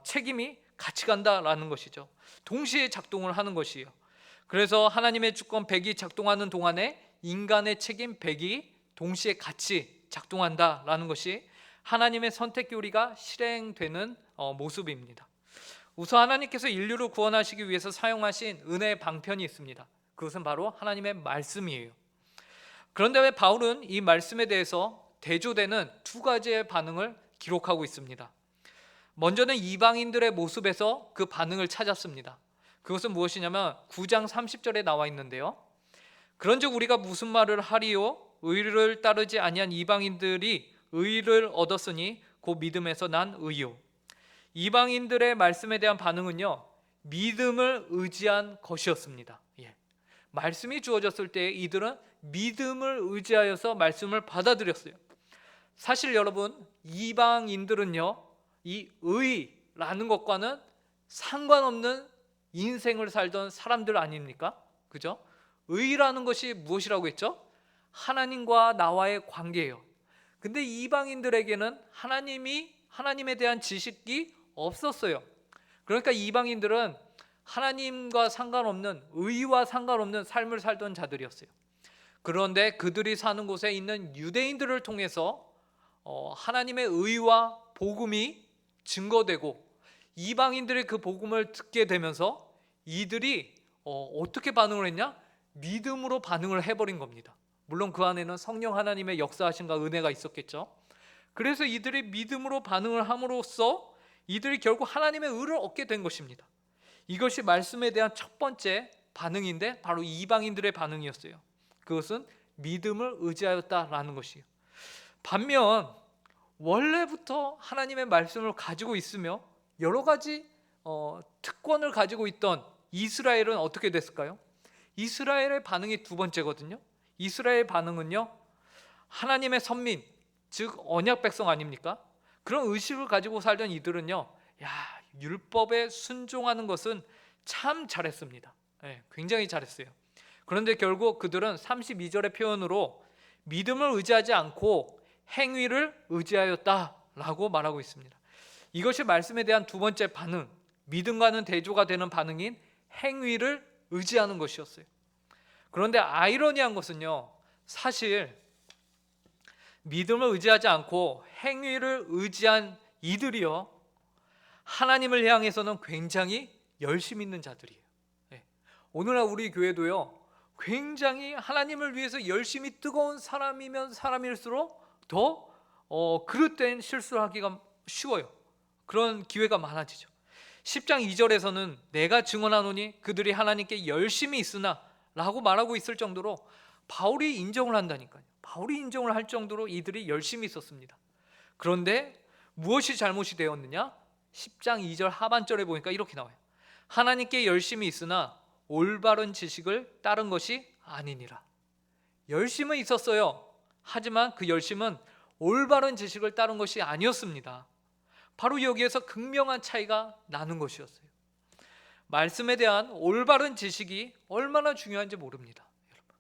책임이 같이 간다라는 것이죠. 동시에 작동을 하는 것이에요. 그래서 하나님의 주권 100이 작동하는 동안에 인간의 책임 100이 동시에 같이 작동한다라는 것이 하나님의 선택 교리가 실행되는 모습입니다. 우선 하나님께서 인류를 구원하시기 위해서 사용하신 은혜의 방편이 있습니다. 그것은 바로 하나님의 말씀이에요. 그런데 왜 바울은 이 말씀에 대해서 대조되는 두 가지의 반응을 기록하고 있습니다. 먼저는 이방인들의 모습에서 그 반응을 찾았습니다. 그것은 무엇이냐면 9장 30절에 나와 있는데요, 그런즉 우리가 무슨 말을 하리요? 의를 따르지 아니한 이방인들이 의를 얻었으니 곧 믿음에서 난 의요. 이방인들의 말씀에 대한 반응은요 믿음을 의지한 것이었습니다. 말씀이 주어졌을 때 이들은 믿음을 의지하여서 말씀을 받아들였어요. 사실 여러분, 이방인들은요 이 의라는 것과는 상관없는 인생을 살던 사람들 아닙니까? 그죠? 의라는 것이 무엇이라고 했죠? 하나님과 나와의 관계예요. 근데 이방인들에게는 하나님에 대한 지식이 없었어요. 그러니까 이방인들은 하나님과 상관없는, 의와 상관없는 삶을 살던 자들이었어요. 그런데 그들이 사는 곳에 있는 유대인들을 통해서 하나님의 의와 복음이 증거되고 이방인들이 그 복음을 듣게 되면서 이들이 어떻게 반응을 했냐? 믿음으로 반응을 해버린 겁니다. 물론 그 안에는 성령 하나님의 역사하심과 은혜가 있었겠죠. 그래서 이들이 믿음으로 반응을 함으로써 이들이 결국 하나님의 의를 얻게 된 것입니다. 이것이 말씀에 대한 첫 번째 반응인데 바로 이방인들의 반응이었어요. 그것은 믿음을 의지하였다라는 것이에요. 반면 원래부터 하나님의 말씀을 가지고 있으며 여러 가지 특권을 가지고 있던 이스라엘은 어떻게 됐을까요? 이스라엘의 반응이 두 번째거든요. 이스라엘의 반응은요 하나님의 선민, 즉 언약 백성 아닙니까? 그런 의식을 가지고 살던 이들은요 율법에 순종하는 것은 참 잘했습니다. 굉장히 잘했어요. 그런데 결국 그들은 32절의 표현으로 믿음을 의지하지 않고 행위를 의지하였다라고 말하고 있습니다. 이것이 말씀에 대한 두 번째 반응, 믿음과는 대조가 되는 반응인 행위를 의지하는 것이었어요. 그런데 아이러니한 것은요, 사실 믿음을 의지하지 않고 행위를 의지한 이들이요, 하나님을 향해서는 굉장히 열심 있는 자들이에요. 오늘날 우리 교회도요, 굉장히 하나님을 위해서 열심히 뜨거운 사람이면 사람일수록 더 그릇된 실수를 하기가 쉬워요. 그런 기회가 많아지죠. 10장 2절에서는 내가 증언하노니 그들이 하나님께 열심히 있으나 라고 말하고 있을 정도로 바울이 인정을 한다니까요. 바울이 인정을 할 정도로 이들이 열심히 있었습니다. 그런데 무엇이 잘못이 되었느냐? 10장 2절 하반절에 보니까 이렇게 나와요. 하나님께 열심히 있으나 올바른 지식을 따른 것이 아니니라. 열심은 있었어요. 하지만 그 열심은 올바른 지식을 따른 것이 아니었습니다. 바로 여기에서 극명한 차이가 나는 것이었어요. 말씀에 대한 올바른 지식이 얼마나 중요한지 모릅니다, 여러분.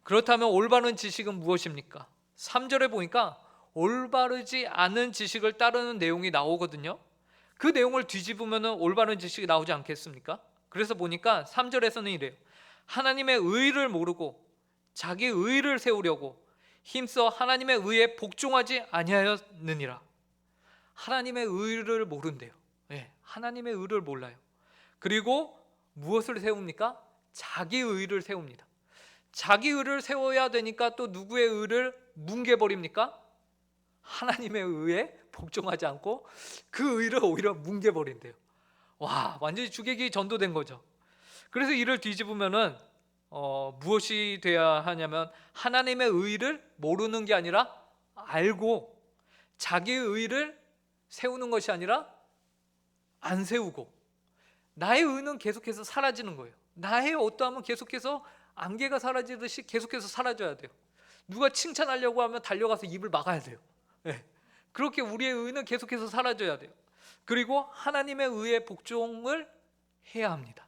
그렇다면 올바른 지식은 무엇입니까? 3절에 보니까 올바르지 않은 지식을 따르는 내용이 나오거든요. 그 내용을 뒤집으면 올바른 지식이 나오지 않겠습니까? 그래서 보니까 3절에서는 이래요. 하나님의 의를 모르고 자기 의를 세우려고 힘써 하나님의 의에 복종하지 아니하였느니라. 하나님의 의를 모른대요. 하나님의 의를 몰라요. 그리고 무엇을 세웁니까? 자기 의를 세웁니다. 자기 의를 세워야 되니까 또 누구의 의를 뭉개버립니까? 하나님의 의에 복종하지 않고 그 의를 오히려 뭉개버린대요. 와, 완전히 주객이 전도된 거죠. 그래서 이를 뒤집으면은 무엇이 돼야 하냐면 하나님의 의를 모르는 게 아니라 알고 자기의 의를 세우는 것이 아니라 안 세우고 나의 의는 계속해서 사라지는 거예요. 나의 어떠함은 계속해서 안개가 사라지듯이 계속해서 사라져야 돼요. 누가 칭찬하려고 하면 달려가서 입을 막아야 돼요. 그렇게 우리의 의는 계속해서 사라져야 돼요. 그리고 하나님의 의에 복종을 해야 합니다.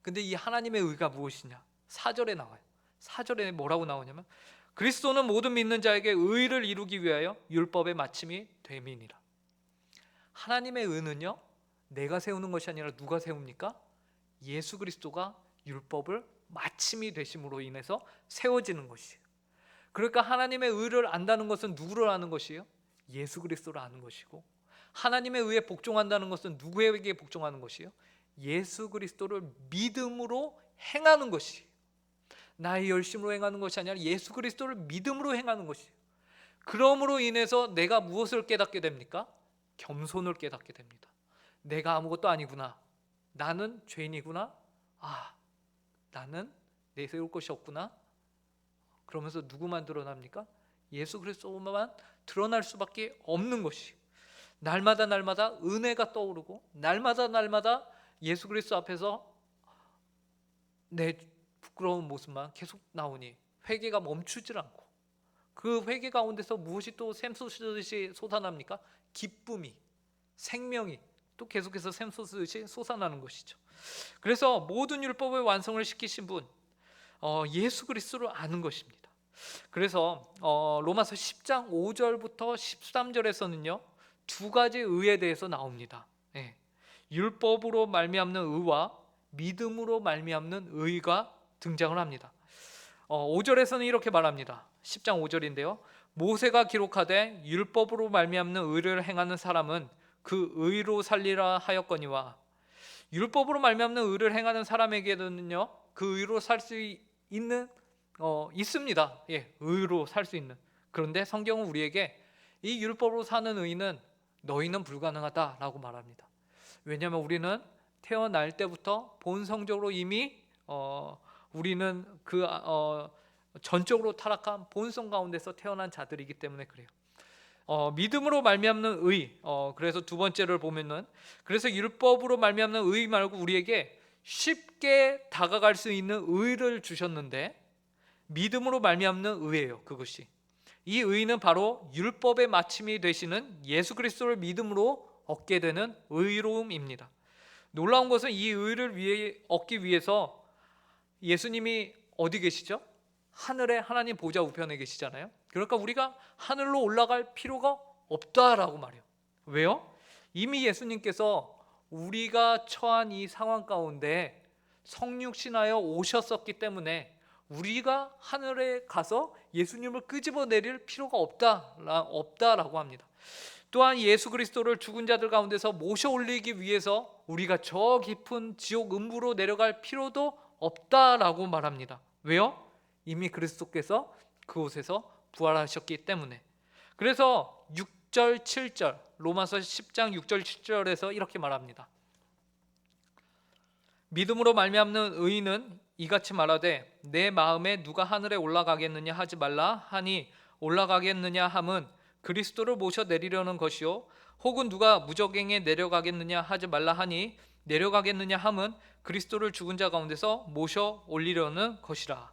근데 이 하나님의 의가 무엇이냐? 4절에 나와요. 4절에 뭐라고 나오냐면 그리스도는 모든 믿는 자에게 의를 이루기 위하여 율법의 마침이 됨이니라. 하나님의 의는요, 내가 세우는 것이 아니라 누가 세웁니까? 예수 그리스도가 율법을 마침이 되심으로 인해서 세워지는 것이에요. 그러니까 하나님의 의를 안다는 것은 누구를 아는 것이에요? 예수 그리스도를 아는 것이고, 하나님의 의에 복종한다는 것은 누구에게 복종하는 것이에요? 예수 그리스도를 믿음으로 행하는 것이에요. 나의 열심으로 행하는 것이 아니라 예수 그리스도를 믿음으로 행하는 것이에요. 그러므로 인해서 내가 무엇을 깨닫게 됩니까? 겸손을 깨닫게 됩니다. 내가 아무것도 아니구나. 나는 죄인이구나. 나는 내세울 것이 없구나. 그러면서 누구만 드러납니까? 예수 그리스도만 드러날 수밖에 없는 것이. 날마다 은혜가 떠오르고 날마다 예수 그리스도 앞에서 내 부끄러운 모습만 계속 나오니 회개가 멈추질 않고, 그 회개 가운데서 무엇이 또 샘솟듯이 솟아납니까? 기쁨이, 생명이 또 계속해서 샘솟듯이 솟아나는 것이죠. 그래서 모든 율법의 완성을 시키신 분, 예수 그리스도를 아는 것입니다. 그래서 로마서 10장 5절부터 13절에서는요 두 가지 의에 대해서 나옵니다. 율법으로 말미암는 의와 믿음으로 말미암는 의가 등장을 합니다. 5절에서는 이렇게 말합니다. 10장 5절인데요. 모세가 기록하되 율법으로 말미암는 의를 행하는 사람은 그 의로 살리라 하였거니와, 율법으로 말미암는 의를 행하는 사람에게는요 그 의로 살 수 있는 있습니다. 의로 살 수 있는. 그런데 성경은 우리에게 이 율법으로 사는 의는 너희는 불가능하다라고 말합니다. 왜냐하면 우리는 태어날 때부터 본성적으로 이미 우리는 그 전적으로 타락한 본성 가운데서 태어난 자들이기 때문에 그래요. 믿음으로 말미암는 의, 그래서 두 번째를 보면은, 그래서 율법으로 말미암는 의 말고 우리에게 쉽게 다가갈 수 있는 의를 주셨는데 믿음으로 말미암는 의예요. 그것이 이 의는 바로 율법의 마침이 되시는 예수 그리스도를 믿음으로 얻게 되는 의로움입니다. 놀라운 것은 이 의를 얻기 위해서 예수님이 어디 계시죠? 하늘에 하나님 보좌 우편에 계시잖아요. 그러니까 우리가 하늘로 올라갈 필요가 없다라고 말해요. 왜요? 이미 예수님께서 우리가 처한 이 상황 가운데 성육신하여 오셨었기 때문에 우리가 하늘에 가서 예수님을 끄집어내릴 필요가 없다라고 합니다. 또한 예수 그리스도를 죽은 자들 가운데서 모셔 올리기 위해서 우리가 저 깊은 지옥 음부로 내려갈 필요도 없다라고 말합니다. 왜요? 이미 그리스도께서 그곳에서 부활하셨기 때문에. 그래서 6절 7절 로마서 10장 6절 7절에서 이렇게 말합니다. 믿음으로 말미암는 의인은 이같이 말하되 내 마음에 누가 하늘에 올라가겠느냐 하지 말라 하니 올라가겠느냐 함은 그리스도를 모셔 내리려는 것이요 혹은 누가 무저갱에 내려가겠느냐 하지 말라 하니 내려가겠느냐 함은 그리스도를 죽은 자 가운데서 모셔 올리려는 것이라.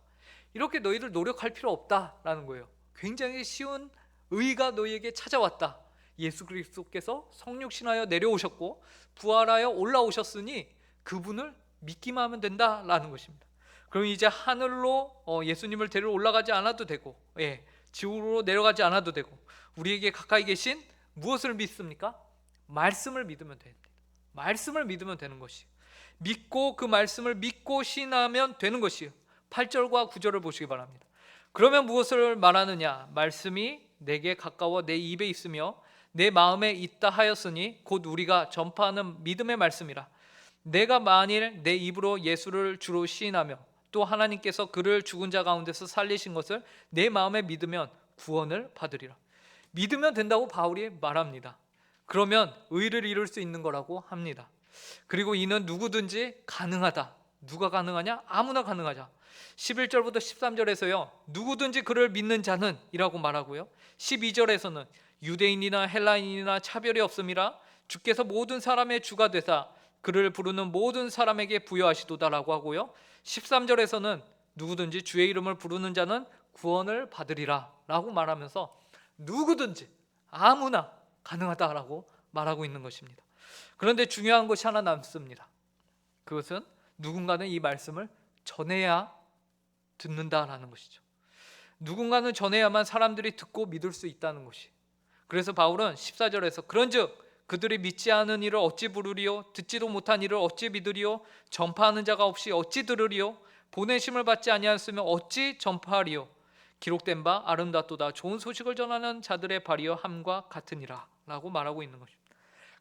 이렇게 너희들 노력할 필요 없다라는 거예요. 굉장히 쉬운 의가 너희에게 찾아왔다. 예수 그리스도께서 성육신하여 내려오셨고 부활하여 올라오셨으니 그분을 믿기만 하면 된다라는 것입니다. 그럼 이제 하늘로 예수님을 데리러 올라가지 않아도 되고, 지옥으로 내려가지 않아도 되고, 우리에게 가까이 계신 무엇을 믿습니까? 말씀을 믿으면 됩니다. 말씀을 믿으면 되는 것이요. 믿고 그 말씀을 믿고 신하면 되는 것이요. 8절과 9절을 보시기 바랍니다. 그러면 무엇을 말하느냐? 말씀이 내게 가까워 내 입에 있으며 내 마음에 있다 하였으니 곧 우리가 전파하는 믿음의 말씀이라. 내가 만일 내 입으로 예수를 주로 시인하며 또 하나님께서 그를 죽은 자 가운데서 살리신 것을 내 마음에 믿으면 구원을 받으리라. 믿으면 된다고 바울이 말합니다. 그러면 의를 이룰 수 있는 거라고 합니다. 그리고 이는 누구든지 가능하다. 누가 가능하냐? 아무나 가능하자. 11절부터 13절에서요 누구든지 그를 믿는 자는 이라고 말하고요 12절에서는 유대인이나 헬라인이나 차별이 없음이라 주께서 모든 사람의 주가 되사 그를 부르는 모든 사람에게 부여하시도다라고 하고요 13절에서는 누구든지 주의 이름을 부르는 자는 구원을 받으리라 라고 말하면서 누구든지 아무나 가능하다라고 말하고 있는 것입니다. 그런데 중요한 것이 하나 남습니다. 그것은 누군가는 이 말씀을 전해야 듣는다라는 것이죠. 누군가는 전해야만 사람들이 듣고 믿을 수 있다는 것이. 그래서 바울은 14절에서 그런즉 그들이 믿지 않은 이를 어찌 부르리요 듣지도 못한 이를 어찌 믿으리요 전파하는 자가 없이 어찌 들으리요 보내심을 받지 아니하였으면 어찌 전파하리요 기록된 바 아름답도다 좋은 소식을 전하는 자들의 발이여 함과 같으니라 라고 말하고 있는 것입니다.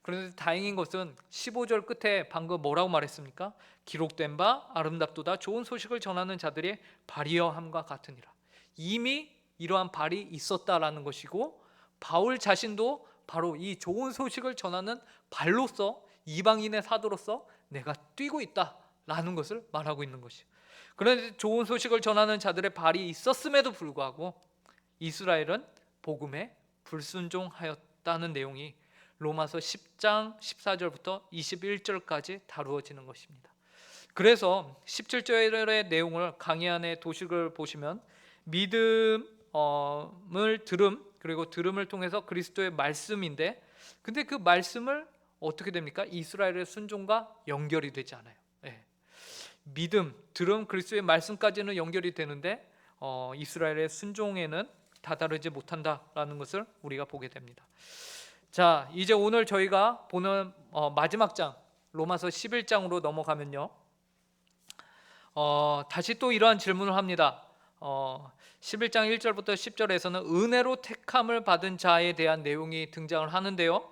그런데 다행인 것은 15절 끝에 방금 뭐라고 말했습니까? 기록된 바 아름답도다 좋은 소식을 전하는 자들의 발이여 함과 같으니라. 이미 이러한 발이 있었다라는 것이고 바울 자신도 바로 이 좋은 소식을 전하는 발로서 이방인의 사도로서 내가 뛰고 있다라는 것을 말하고 있는 것이에요. 그런데 좋은 소식을 전하는 자들의 발이 있었음에도 불구하고 이스라엘은 복음에 불순종하였다는 내용이 로마서 10장 14절부터 21절까지 다루어지는 것입니다. 그래서 17절의 내용을 강의 안에 도식을 보시면 믿음을 들음 그리고 들음을 통해서 그리스도의 말씀인데 근데 그 말씀을 어떻게 됩니까? 이스라엘의 순종과 연결이 되지 않아요. 믿음, 들음, 그리스도의 말씀까지는 연결이 되는데 이스라엘의 순종에는 다다르지 못한다라는 것을 우리가 보게 됩니다. 자, 이제 오늘 저희가 보는 마지막 장 로마서 11장으로 넘어가면요 다시 또 이러한 질문을 합니다. 11장 1절부터 10절에서는 은혜로 택함을 받은 자에 대한 내용이 등장을 하는데요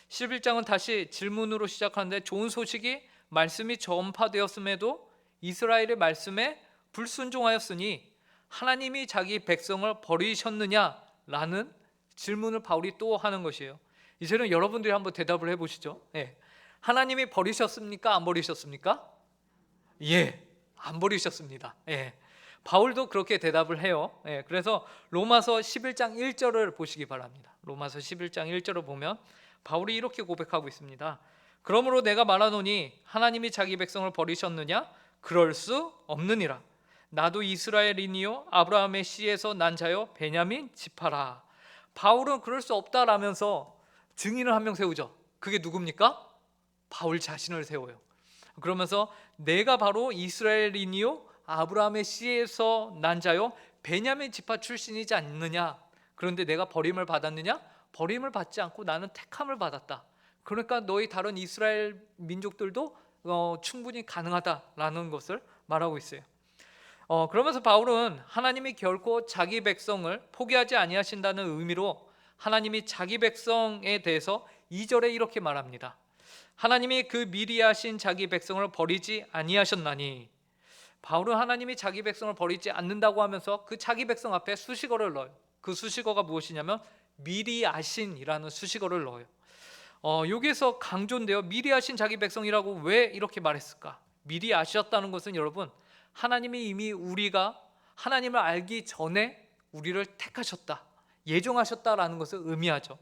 11장은 다시 질문으로 시작하는데 좋은 소식이 말씀이 전파되었음에도 이스라엘의 말씀에 불순종하였으니 하나님이 자기 백성을 버리셨느냐라는 질문을 바울이 또 하는 것이에요. 이제는 여러분들이 한번 대답을 해보시죠. 하나님이 버리셨습니까? 안 버리셨습니까? 안 버리셨습니다. 바울도 그렇게 대답을 해요. 그래서 로마서 11장 1절을 보시기 바랍니다. 로마서 11장 1절을 보면 바울이 이렇게 고백하고 있습니다. 그러므로 내가 말하노니 하나님이 자기 백성을 버리셨느냐? 그럴 수 없느니라. 나도 이스라엘인이요 아브라함의 씨에서 난 자요 베냐민 지파라. 바울은 그럴 수 없다라면서 증인을 한 명 세우죠. 그게 누굽니까? 바울 자신을 세워요. 그러면서 내가 바로 이스라엘인이요 아브라함의 씨에서 난 자요 베냐민 지파 출신이지 않느냐. 그런데 내가 버림을 받았느냐? 버림을 받지 않고 나는 택함을 받았다. 그러니까 너희 다른 이스라엘 민족들도 충분히 가능하다라는 것을 말하고 있어요. 그러면서 바울은 하나님이 결코 자기 백성을 포기하지 아니하신다는 의미로 하나님이 자기 백성에 대해서 2절에 이렇게 말합니다. 하나님이 그 미리 하신 자기 백성을 버리지 아니하셨나니. 바울은 하나님이 자기 백성을 버리지 않는다고 하면서 그 자기 백성 앞에 수식어를 넣어요. 그 수식어가 무엇이냐면 미리 아신이라는 수식어를 넣어요. 여기에서 강조인데요. 미리 아신 자기 백성이라고 왜 이렇게 말했을까? 미리 아셨다는 것은 여러분, 하나님이 이미 우리가 하나님을 알기 전에 우리를 택하셨다, 예정하셨다라는 것을 의미하죠.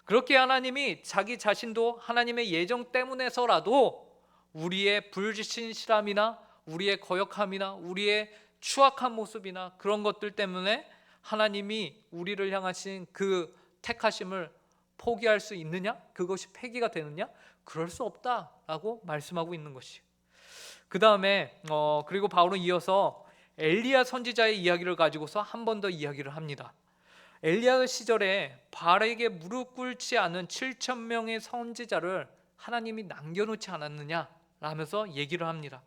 그렇게 하나님이 자기 자신도 하나님의 예정 때문에서라도 우리의 불신실함이나 우리의 거역함이나 우리의 추악한 모습이나 그런 것들 때문에 하나님이 우리를 향하신 그 택하심을 포기할 수 있느냐? 그것이 폐기가 되느냐? 그럴 수 없다라고 말씀하고 있는 것이에요. 그 다음에 그리고 바울은 이어서 엘리야 선지자의 이야기를 가지고서 한 번 더 이야기를 합니다. 엘리야 시절에 바알에게 무릎 꿇지 않은 7,000명의 선지자를 하나님이 남겨놓지 않았느냐 라면서 얘기를 합니다.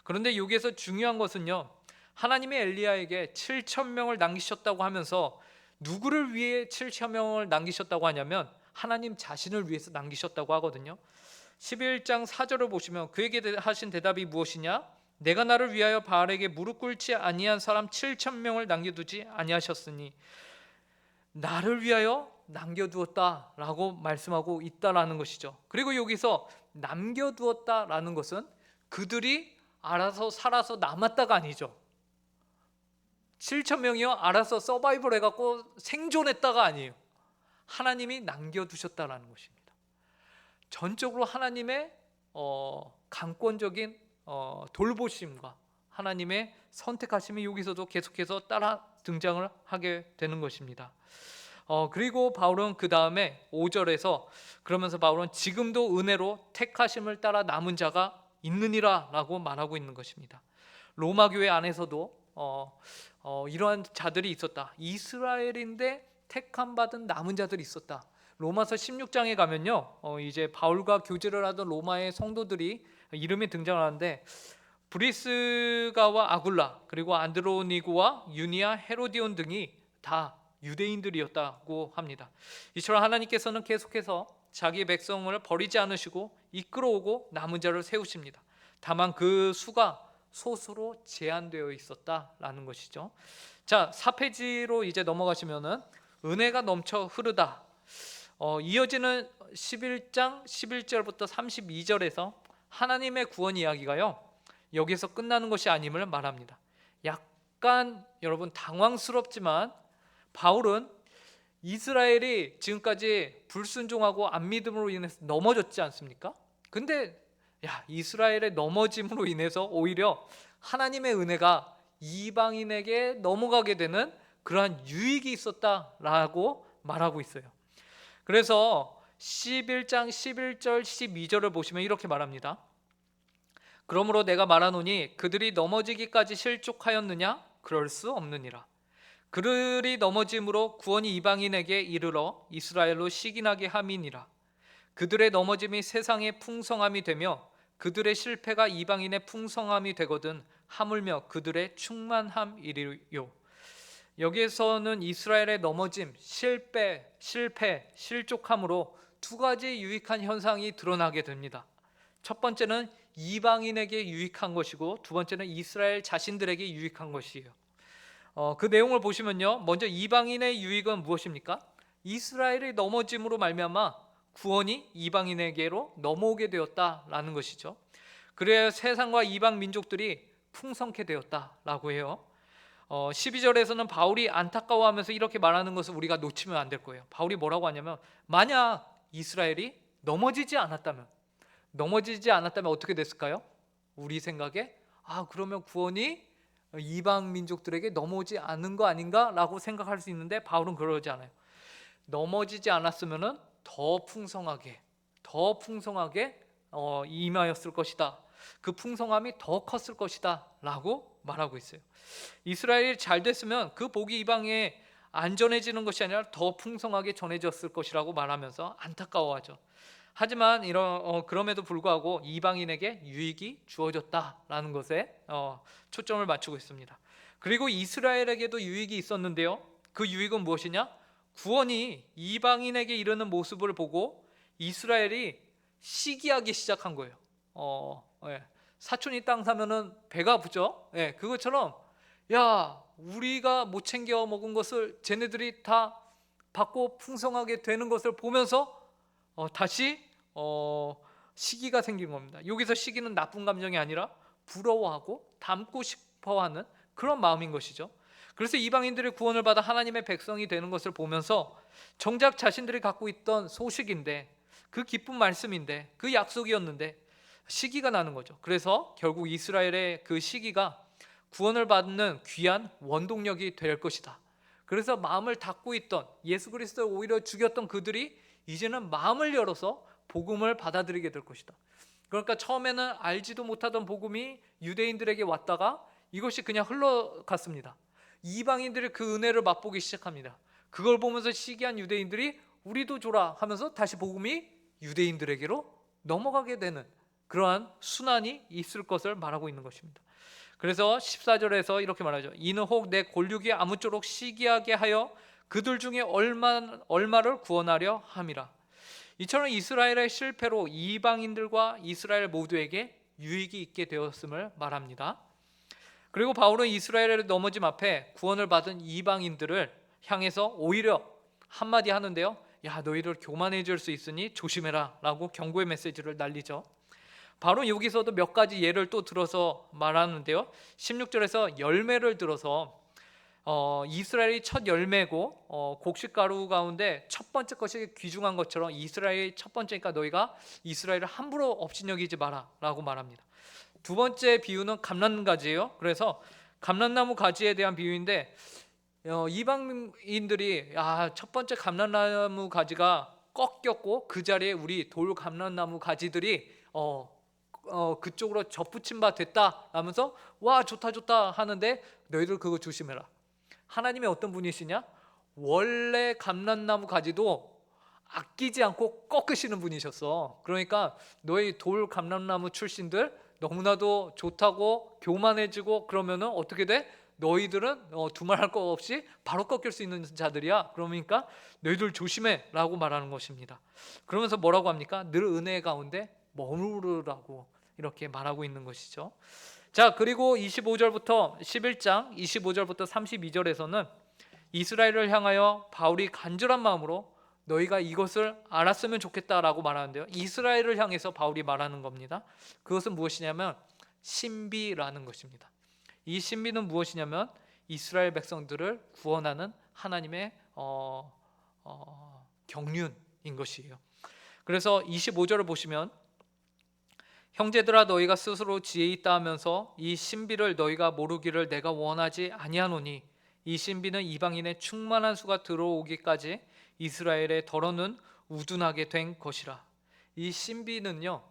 그런데 여기에서 중요한 것은요, 하나님이 엘리야에게 7,000명을 남기셨다고 하면서 누구를 위해 7,000명을 남기셨다고 하냐면 하나님 자신을 위해서 남기셨다고 하거든요. 11장 4절을 보시면 그에게 하신 대답이 무엇이냐? 내가 나를 위하여 바알에게 무릎 꿇지 아니한 사람 7,000명을 남겨두지 아니하셨으니. 나를 위하여 남겨두었다라고 말씀하고 있다라는 것이죠. 그리고 여기서 남겨두었다라는 것은 그들이 알아서 살아서 남았다가 아니죠. 7,000명이요 알아서 서바이벌 해갖고 생존했다가 아니에요. 하나님이 남겨두셨다라는 것입니다. 전적으로 하나님의 강권적인 돌보심과 하나님의 선택하심이 여기서도 계속해서 따라 등장을 하게 되는 것입니다. 그리고 바울은 그 다음에 5절에서 그러면서 바울은 지금도 은혜로 택하심을 따라 남은 자가 있느니라 라고 말하고 있는 것입니다. 로마 교회 안에서도 이러한 자들이 있었다. 이스라엘인데 택함 받은 남은 자들이 있었다. 로마서 16장에 가면요, 이제 바울과 교제를 하던 로마의 성도들이 이름이 등장하는데 브리스가와 아굴라 그리고 안드로니고와 유니아 헤로디온 등이 다 유대인들이었다고 합니다. 이처럼 하나님께서는 계속해서 자기 백성을 버리지 않으시고 이끌어오고 남은 자를 세우십니다. 다만 그 수가 소수로 제한되어 있었다라는 것이죠. 자, 4페이지로 이제 넘어가시면은 은혜가 넘쳐 흐르다. 이어지는 11장 11절부터 32절에서 하나님의 구원 이야기가요, 여기서 끝나는 것이 아님을 말합니다. 약간 여러분 당황스럽지만 바울은 이스라엘이 지금까지 불순종하고 안 믿음으로 인해서 넘어졌지 않습니까? 근데 이스라엘의 넘어짐으로 인해서 오히려 하나님의 은혜가 이방인에게 넘어가게 되는 그러한 유익이 있었다라고 말하고 있어요. 그래서 11장 11절 12절을 보시면 이렇게 말합니다. 그러므로 내가 말하노니 그들이 넘어지기까지 실족하였느냐? 그럴 수 없느니라. 그들이 넘어짐으로 구원이 이방인에게 이르러 이스라엘로 시기나게 함이니라. 그들의 넘어짐이 세상의 풍성함이 되며 그들의 실패가 이방인의 풍성함이 되거든 하물며 그들의 충만함이리요. 여기에서는 이스라엘의 넘어짐, 실패, 실족함으로 두 가지 유익한 현상이 드러나게 됩니다. 첫 번째는 이방인에게 유익한 것이고 두 번째는 이스라엘 자신들에게 유익한 것이에요. 그 내용을 보시면요, 먼저 이방인의 유익은 무엇입니까? 이스라엘의 넘어짐으로 말미암아 구원이 이방인에게로 넘어오게 되었다라는 것이죠. 그래야 세상과 이방 민족들이 풍성케 되었다라고 해요. 12절에서는 바울이 안타까워하면서 이렇게 말하는 것을 우리가 놓치면 안 될 거예요. 바울이 뭐라고 하냐면 만약 이스라엘이 넘어지지 않았다면 어떻게 됐을까요? 우리 생각에 그러면 구원이 이방 민족들에게 넘어오지 않은 거 아닌가라고 생각할 수 있는데 바울은 그러지 않아요. 넘어지지 않았으면은 더 풍성하게 임하였을 것이다. 그 풍성함이 더 컸을 것이다 라고 말하고 있어요. 이스라엘이 잘 됐으면 그 복이 이방에 안전해지는 것이 아니라 더 풍성하게 전해졌을 것이라고 말하면서 안타까워하죠. 하지만 그럼에도 불구하고 이방인에게 유익이 주어졌다라는 것에 초점을 맞추고 있습니다. 그리고 이스라엘에게도 유익이 있었는데요. 그 유익은 무엇이냐? 구원이 이방인에게 이르는 모습을 보고 이스라엘이 시기하기 시작한 거예요. 예. 사촌이 땅 사면은 배가 아프죠. 예, 그것처럼 야, 우리가 못 챙겨 먹은 것을 쟤네들이 다 받고 풍성하게 되는 것을 보면서 다시 시기가 생긴 겁니다. 여기서 시기는 나쁜 감정이 아니라 부러워하고 닮고 싶어하는 그런 마음인 것이죠. 그래서 이방인들의 구원을 받아 하나님의 백성이 되는 것을 보면서 정작 자신들이 갖고 있던 소식인데, 그 기쁜 말씀인데, 그 약속이었는데 시기가 나는 거죠. 그래서 결국 이스라엘의 그 시기가 구원을 받는 귀한 원동력이 될 것이다. 그래서 마음을 닫고 있던, 예수 그리스도를 오히려 죽였던 그들이 이제는 마음을 열어서 복음을 받아들이게 될 것이다. 그러니까 처음에는 알지도 못하던 복음이 유대인들에게 왔다가 이것이 그냥 흘러갔습니다. 이방인들이 그 은혜를 맛보기 시작합니다. 그걸 보면서 시기한 유대인들이 우리도 줘라 하면서 다시 복음이 유대인들에게로 넘어가게 되는 그러한 순환이 있을 것을 말하고 있는 것입니다. 그래서 14절에서 이렇게 말하죠. 이는 혹 내 골육이 아무쪼록 시기하게 하여 그들 중에 얼마를 구원하려 함이라. 이처럼 이스라엘의 실패로 이방인들과 이스라엘 모두에게 유익이 있게 되었음을 말합니다. 그리고 바울은 이스라엘의 넘어짐 앞에 구원을 받은 이방인들을 향해서 오히려 한마디 하는데요. 야, 너희들 교만해질 수 있으니 조심해라 라고 경고의 메시지를 날리죠. 바로 여기서도 몇 가지 예를 또 들어서 말하는데요. 16절에서 열매를 들어서 이스라엘이 첫 열매고 곡식가루 가운데 첫 번째 것이 귀중한 것처럼 이스라엘이 첫 번째니까 너희가 이스라엘을 함부로 업신여기지 마라 라고 말합니다. 두 번째 비유는 감람가지예요. 그래서 감람나무 가지에 대한 비유인데 이방인들이 첫 번째 감람나무 가지가 꺾였고 그 자리에 우리 돌 감람나무 가지들이 그쪽으로 접붙임 바 됐다 하면서 와 좋다 좋다 하는데 너희들 그거 조심해라. 하나님이 어떤 분이시냐? 원래 감람나무 가지도 아끼지 않고 꺾으시는 분이셨어. 그러니까 너희 돌 감람나무 출신들 너무나도 좋다고 교만해지고 그러면은 어떻게 돼? 너희들은 두말할 거 없이 바로 꺾일 수 있는 자들이야. 그러니까 너희들 조심해 라고 말하는 것입니다. 그러면서 뭐라고 합니까? 늘 은혜 가운데 머무르라고 이렇게 말하고 있는 것이죠. 자, 그리고 25절부터 11장 25절부터 32절에서는 이스라엘을 향하여 바울이 간절한 마음으로 너희가 이것을 알았으면 좋겠다라고 말하는데요. 이스라엘을 향해서 바울이 말하는 겁니다. 그것은 무엇이냐면 신비라는 것입니다. 이 신비는 무엇이냐면 이스라엘 백성들을 구원하는 하나님의 경륜인 것이에요. 그래서 25절을 보시면 형제들아 너희가 스스로 지혜 있다 하면서 이 신비를 너희가 모르기를 내가 원하지 아니하노니 이 신비는 이방인의 충만한 수가 들어오기까지 이스라엘의 더러는 우둔하게 된 것이라. 이 신비는요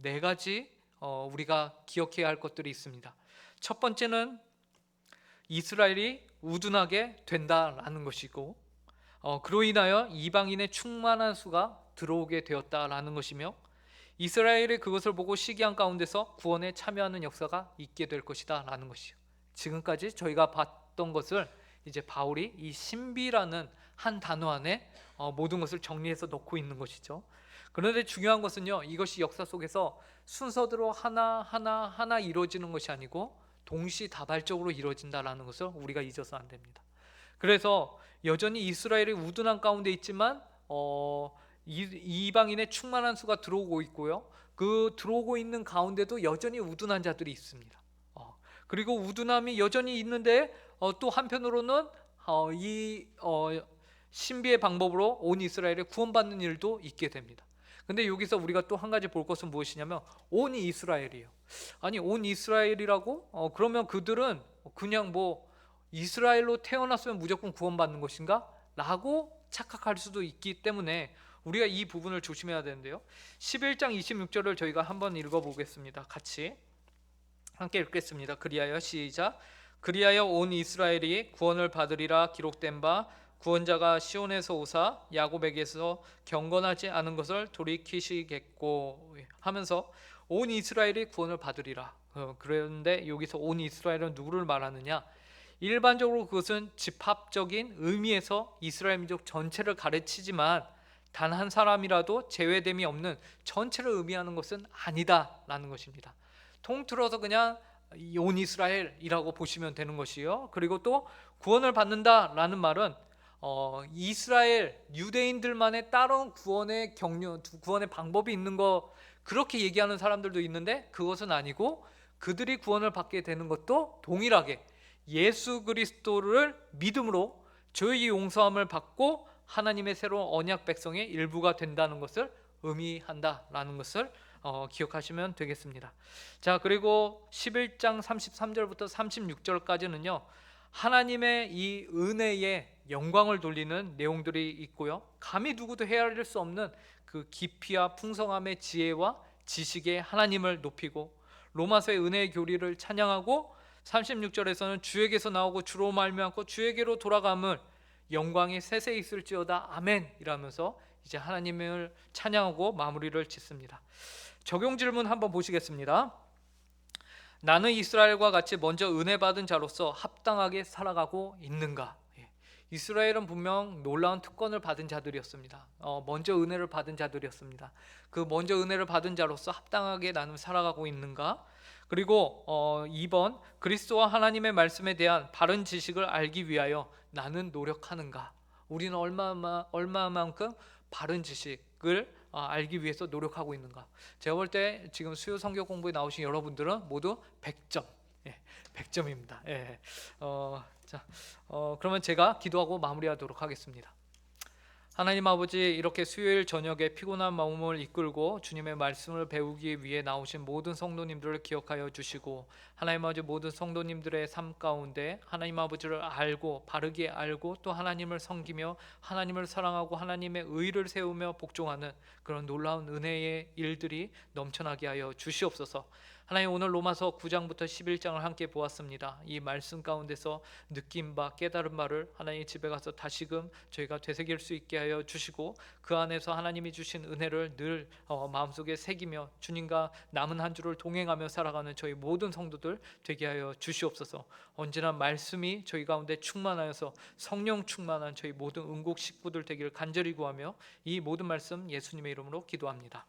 네 가지 우리가 기억해야 할 것들이 있습니다. 첫 번째는 이스라엘이 우둔하게 된다라는 것이고 그로 인하여 이방인의 충만한 수가 들어오게 되었다라는 것이며 이스라엘이 그것을 보고 시기한 가운데서 구원에 참여하는 역사가 있게 될 것이다 라는 것이요. 지금까지 저희가 봤던 것을 이제 바울이 이 신비라는 한 단어 안에 모든 것을 정리해서 넣고 있는 것이죠. 그런데 중요한 것은요, 이것이 역사 속에서 순서대로 하나 이루어지는 것이 아니고 동시다발적으로 이루어진다라는 것을 우리가 잊어서 안 됩니다. 그래서 여전히 이스라엘이 우둔한 가운데 있지만 이방인의 충만한 수가 들어오고 있고요. 그 들어오고 있는 가운데도 여전히 우둔한 자들이 있습니다. 그리고 우둔함이 여전히 있는데 또 한편으로는 이 신비의 방법으로 온 이스라엘을 구원받는 일도 있게 됩니다. 근데 여기서 우리가 또 한 가지 볼 것은 무엇이냐면 온 이스라엘이에요. 아니 온 이스라엘이라고? 그러면 그들은 그냥 뭐 이스라엘로 태어났으면 무조건 구원받는 것인가? 라고 착각할 수도 있기 때문에 우리가 이 부분을 조심해야 되는데요. 11장 26절을 저희가 한번 읽어보겠습니다. 같이 함께 읽겠습니다. 그리하여 시작. 그리하여 온 이스라엘이 구원을 받으리라 기록된 바 구원자가 시온에서 오사 야곱에게서 경건하지 않은 것을 돌이키시겠고 하면서 온 이스라엘이 구원을 받으리라. 그런데 여기서 온 이스라엘은 누구를 말하느냐? 일반적으로 그것은 집합적인 의미에서 이스라엘 민족 전체를 가르치지만 단 한 사람이라도 제외됨이 없는 전체를 의미하는 것은 아니다라는 것입니다. 통틀어서 그냥 온 이스라엘이라고 보시면 되는 것이요. 그리고 또 구원을 받는다라는 말은 이스라엘 유대인들만의 따로 구원의 경륜, 구원의 방법이 있는 거 그렇게 얘기하는 사람들도 있는데 그것은 아니고 그들이 구원을 받게 되는 것도 동일하게 예수 그리스도를 믿음으로 죄의 용서함을 받고 하나님의 새로운 언약 백성의 일부가 된다는 것을 의미한다라는 것을 기억하시면 되겠습니다. 자, 그리고 11장 33절부터 36절까지는요. 하나님의 이 은혜의 영광을 돌리는 내용들이 있고요. 감히 누구도 헤아릴 수 없는 그 깊이와 풍성함의 지혜와 지식의 하나님을 높이고 로마서의 은혜의 교리를 찬양하고 36절에서는 주에게서 나오고 주로 말미암고 주에게로 돌아감을 영광이 세세 있을지어다 아멘 이라면서 이제 하나님을 찬양하고 마무리를 짓습니다. 적용 질문 한번 보시겠습니다. 나는 이스라엘과 같이 먼저 은혜 받은 자로서 합당하게 살아가고 있는가? 이스라엘은 분명 놀라운 특권을 받은 자들이었습니다. 먼저 은혜를 받은 자들이었습니다. 그 먼저 은혜를 받은 자로서 합당하게 나는 살아가고 있는가? 그리고 2번 그리스도와 하나님의 말씀에 대한 바른 지식을 알기 위하여 나는 노력하는가? 우리는 얼마만큼 바른 지식을 알기 위해서 노력하고 있는가? 제가 볼 때 지금 수요 성경 공부에 나오신 여러분들은 모두 100점, 100점입니다. 그러면 제가 기도하고 마무리하도록 하겠습니다. 하나님 아버지, 이렇게 수요일 저녁에 피곤한 마음을 이끌고 주님의 말씀을 배우기 위해 나오신 모든 성도님들을 기억하여 주시고 하나님 아버지 모든 성도님들의 삶 가운데 하나님 아버지를 알고 바르게 알고 또 하나님을 섬기며 하나님을 사랑하고 하나님의 의를 세우며 복종하는 그런 놀라운 은혜의 일들이 넘쳐나게 하여 주시옵소서. 하나님, 오늘 로마서 9장부터 11장을 함께 보았습니다. 이 말씀 가운데서 느낀 바 깨달은 바를 하나님 집에 가서 다시금 저희가 되새길 수 있게 하여 주시고 그 안에서 하나님이 주신 은혜를 늘 마음속에 새기며 주님과 남은 한 주를 동행하며 살아가는 저희 모든 성도들 되게 하여 주시옵소서. 언제나 말씀이 저희 가운데 충만하여서 성령 충만한 저희 모든 응곡 식구들 되기를 간절히 구하며 이 모든 말씀 예수님의 이름으로 기도합니다.